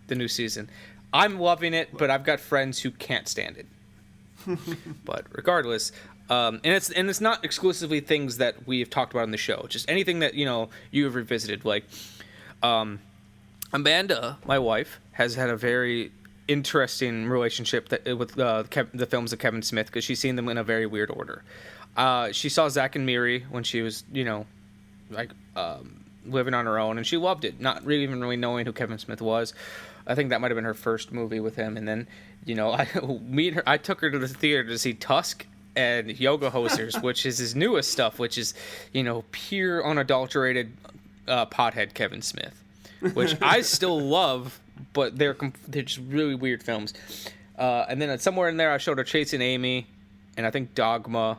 The new season. I'm loving it, but I've got friends who can't stand it. But regardless, and it's not exclusively things that we've talked about on the show. Just anything that you have revisited. Like Amanda, my wife, has had a very interesting relationship with the films of Kevin Smith because she's seen them in a very weird order. She saw Zack and Miri when she was living on her own, and she loved it, not really even really knowing who Kevin Smith was. I think that might have been her first movie with him, and then I took her to the theater to see Tusk and Yoga Hosers, which is his newest stuff, which is pure unadulterated pothead Kevin Smith, which I still love, but they're just really weird films. And then somewhere in there, I showed her Chasing Amy, and I think Dogma.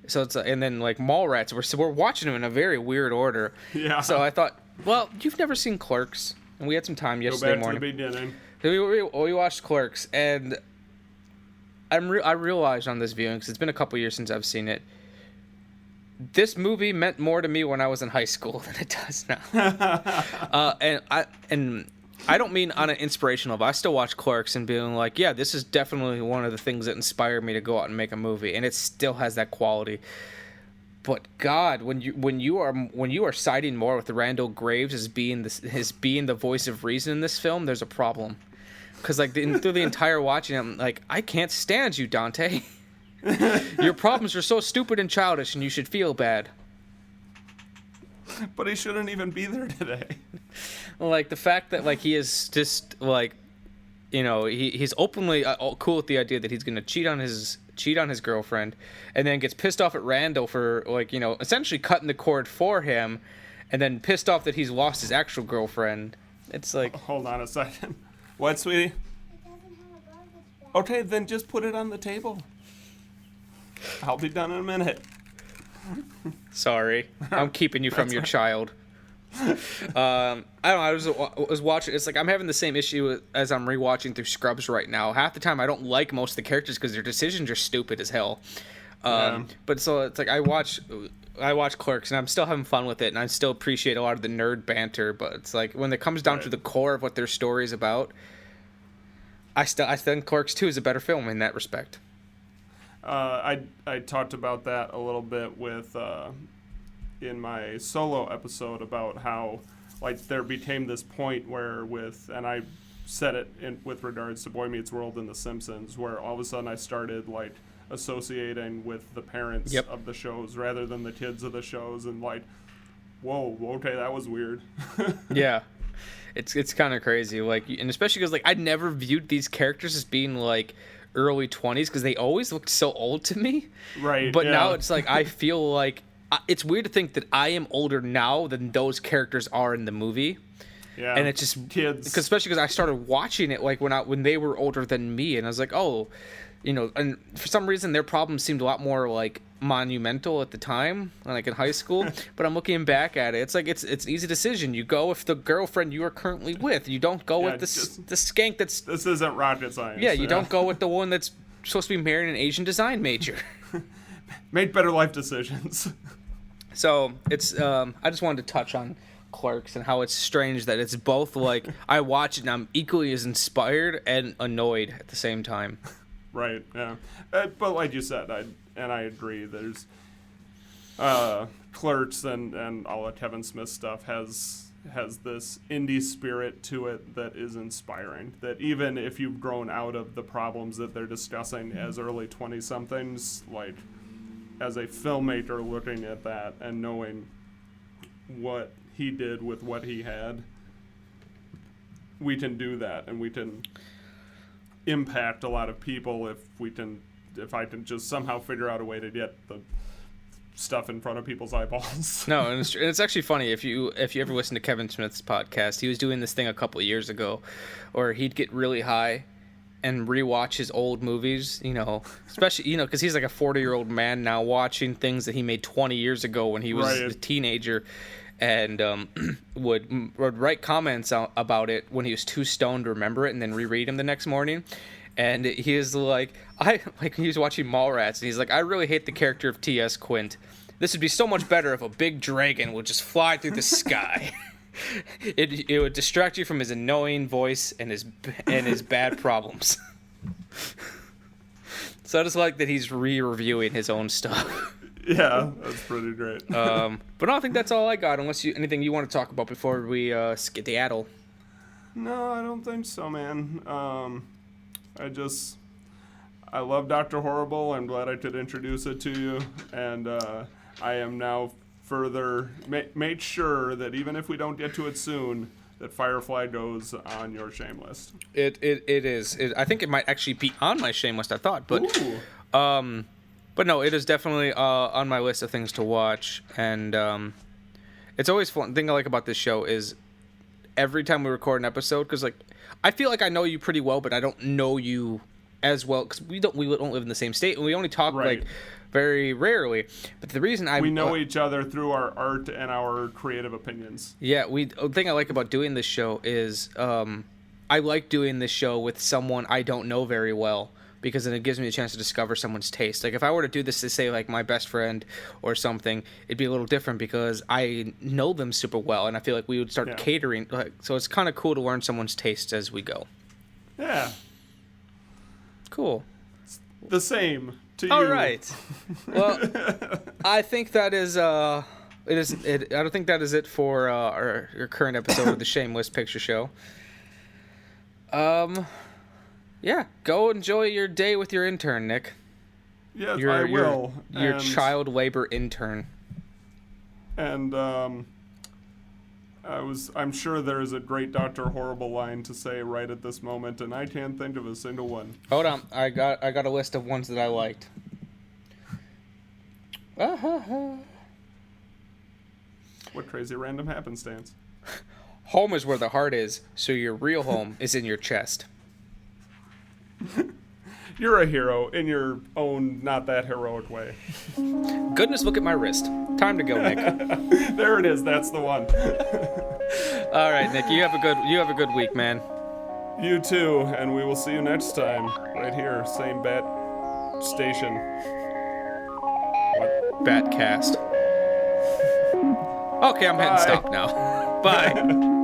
So it's and then like Mallrats. We're watching them in a very weird order. Yeah. So I thought, well, you've never seen Clerks, and we had some time yesterday morning. Go back to the beginning. We watched Clerks, and I realized on this viewing, because it's been a couple years since I've seen it, this movie meant more to me when I was in high school than it does now. And I don't mean on an inspirational, but I still watch Clerks and being like, yeah, this is definitely one of the things that inspired me to go out and make a movie, and it still has that quality. But God, when you are siding more with Randall Graves as being the voice of reason in this film, there's a problem. Because through the entire watching, I'm like, I can't stand you, Dante. Your problems are so stupid and childish, and you should feel bad. But he shouldn't even be there today. Like the fact that he is just he's openly cool with the idea that he's gonna cheat on his girlfriend, and then gets pissed off at Randall for essentially cutting the cord for him, and then pissed off that he's lost his actual girlfriend. It's like, hold on a second. What, sweetie? Okay, then just put it on the table. I'll be done in a minute. Sorry, I'm keeping you from your child. I don't know. I was watching. It's like I'm having the same issue as I'm rewatching through Scrubs right now. Half the time, I don't like most of the characters because their decisions are stupid as hell. But so it's like I watch I watch Clerks, and I'm still having fun with it, and I still appreciate a lot of the nerd banter. But it's like when it comes down to the core of what their story is about, I think Clerks 2 is a better film in that respect. I talked about that a little bit with in my solo episode about how like there became this point where and I said it with regards to Boy Meets World and The Simpsons, where all of a sudden I started like associating with the parents of the shows rather than the kids of the shows, and like, whoa, okay, that was weird. Yeah, it's kind of crazy, like, and especially because like I never viewed these characters as being like early 20s because they always looked so old to me. Right. But now it's like I feel like it's weird to think that I am older now than those characters are in the movie. Yeah. And it's just kids, especially because I started watching it like when they were older than me, and I was like, oh, you know, and for some reason their problems seemed a lot more like monumental at the time, like in high school. But I'm looking back at it, it's like it's an easy decision. You go with the girlfriend you are currently with. You don't go with the skank that's. This isn't rocket science. Yeah, you don't go with the one that's supposed to be marrying an Asian design major. Make better life decisions. So it's I just wanted to touch on Clerks and how it's strange that it's both like I watch it and I'm equally as inspired and annoyed at the same time. Right. Yeah. But like you said, I agree. There's Clerks and all of Kevin Smith's stuff has this indie spirit to it that is inspiring. That even if you've grown out of the problems that they're discussing as early 20-somethings, like as a filmmaker looking at that and knowing what he did with what he had, we can do that, and we can impact a lot of people if I can just somehow figure out a way to get the stuff in front of people's eyeballs. No, and it's actually funny if you ever listen to Kevin Smith's podcast. He was doing this thing a couple of years ago, where he'd get really high and rewatch his old movies. You know, especially because he's like a 40-year-old man now watching things that he made 20 years ago when he was a teenager, and would write comments about it when he was too stoned to remember it, and then reread them the next morning. And he was like, he was watching Mallrats, and he's like, I really hate the character of T.S. Quint. This would be so much better if a big dragon would just fly through the sky. It would distract you from his annoying voice and his bad problems. So I just like that he's re-reviewing his own stuff. Yeah, that's pretty great. But no, I think that's all I got. Unless anything you want to talk about before we skedaddle. No, I don't think so, man. I love Dr. Horrible. I'm glad I could introduce it to you, and I am now further made sure that even if we don't get to it soon, that Firefly goes on your shame list. It is. I think it might actually be on my shame list. I thought, but but no, it is definitely on my list of things to watch, and it's always fun. The thing I like about this show is every time we record an episode, because like I feel like I know you pretty well, but I don't know you as well because we don't live in the same state, and we only talk like very rarely. But the reason we know each other through our art and our creative opinions. Yeah, the thing I like about doing this show is I like doing this show with someone I don't know very well, because then it gives me a chance to discover someone's taste. Like if I were to do this to say like my best friend or something, it'd be a little different because I know them super well, and I feel like we would start catering. So it's kind of cool to learn someone's tastes as we go. Yeah. Cool. The same to you. All right. Well, I think that is I don't think that is it for our current episode of the Shameless Picture Show. Yeah, go enjoy your day with your intern, Nick. Yes, I will. Your child labor intern. And I'm sure there is a great Dr. Horrible line to say right at this moment, and I can't think of a single one. Hold on, I got a list of ones that I liked. What crazy random happenstance. Home is where the heart is, so your real home is in your chest. You're a hero in your own not that heroic way. Goodness, look at my wrist. Time to go, Nick. There it is. That's the one. All right, Nick. You have a good week, man. You too, and we will see you next time right here, same bat station. Batcast. Okay, I'm hitting stop now. Bye.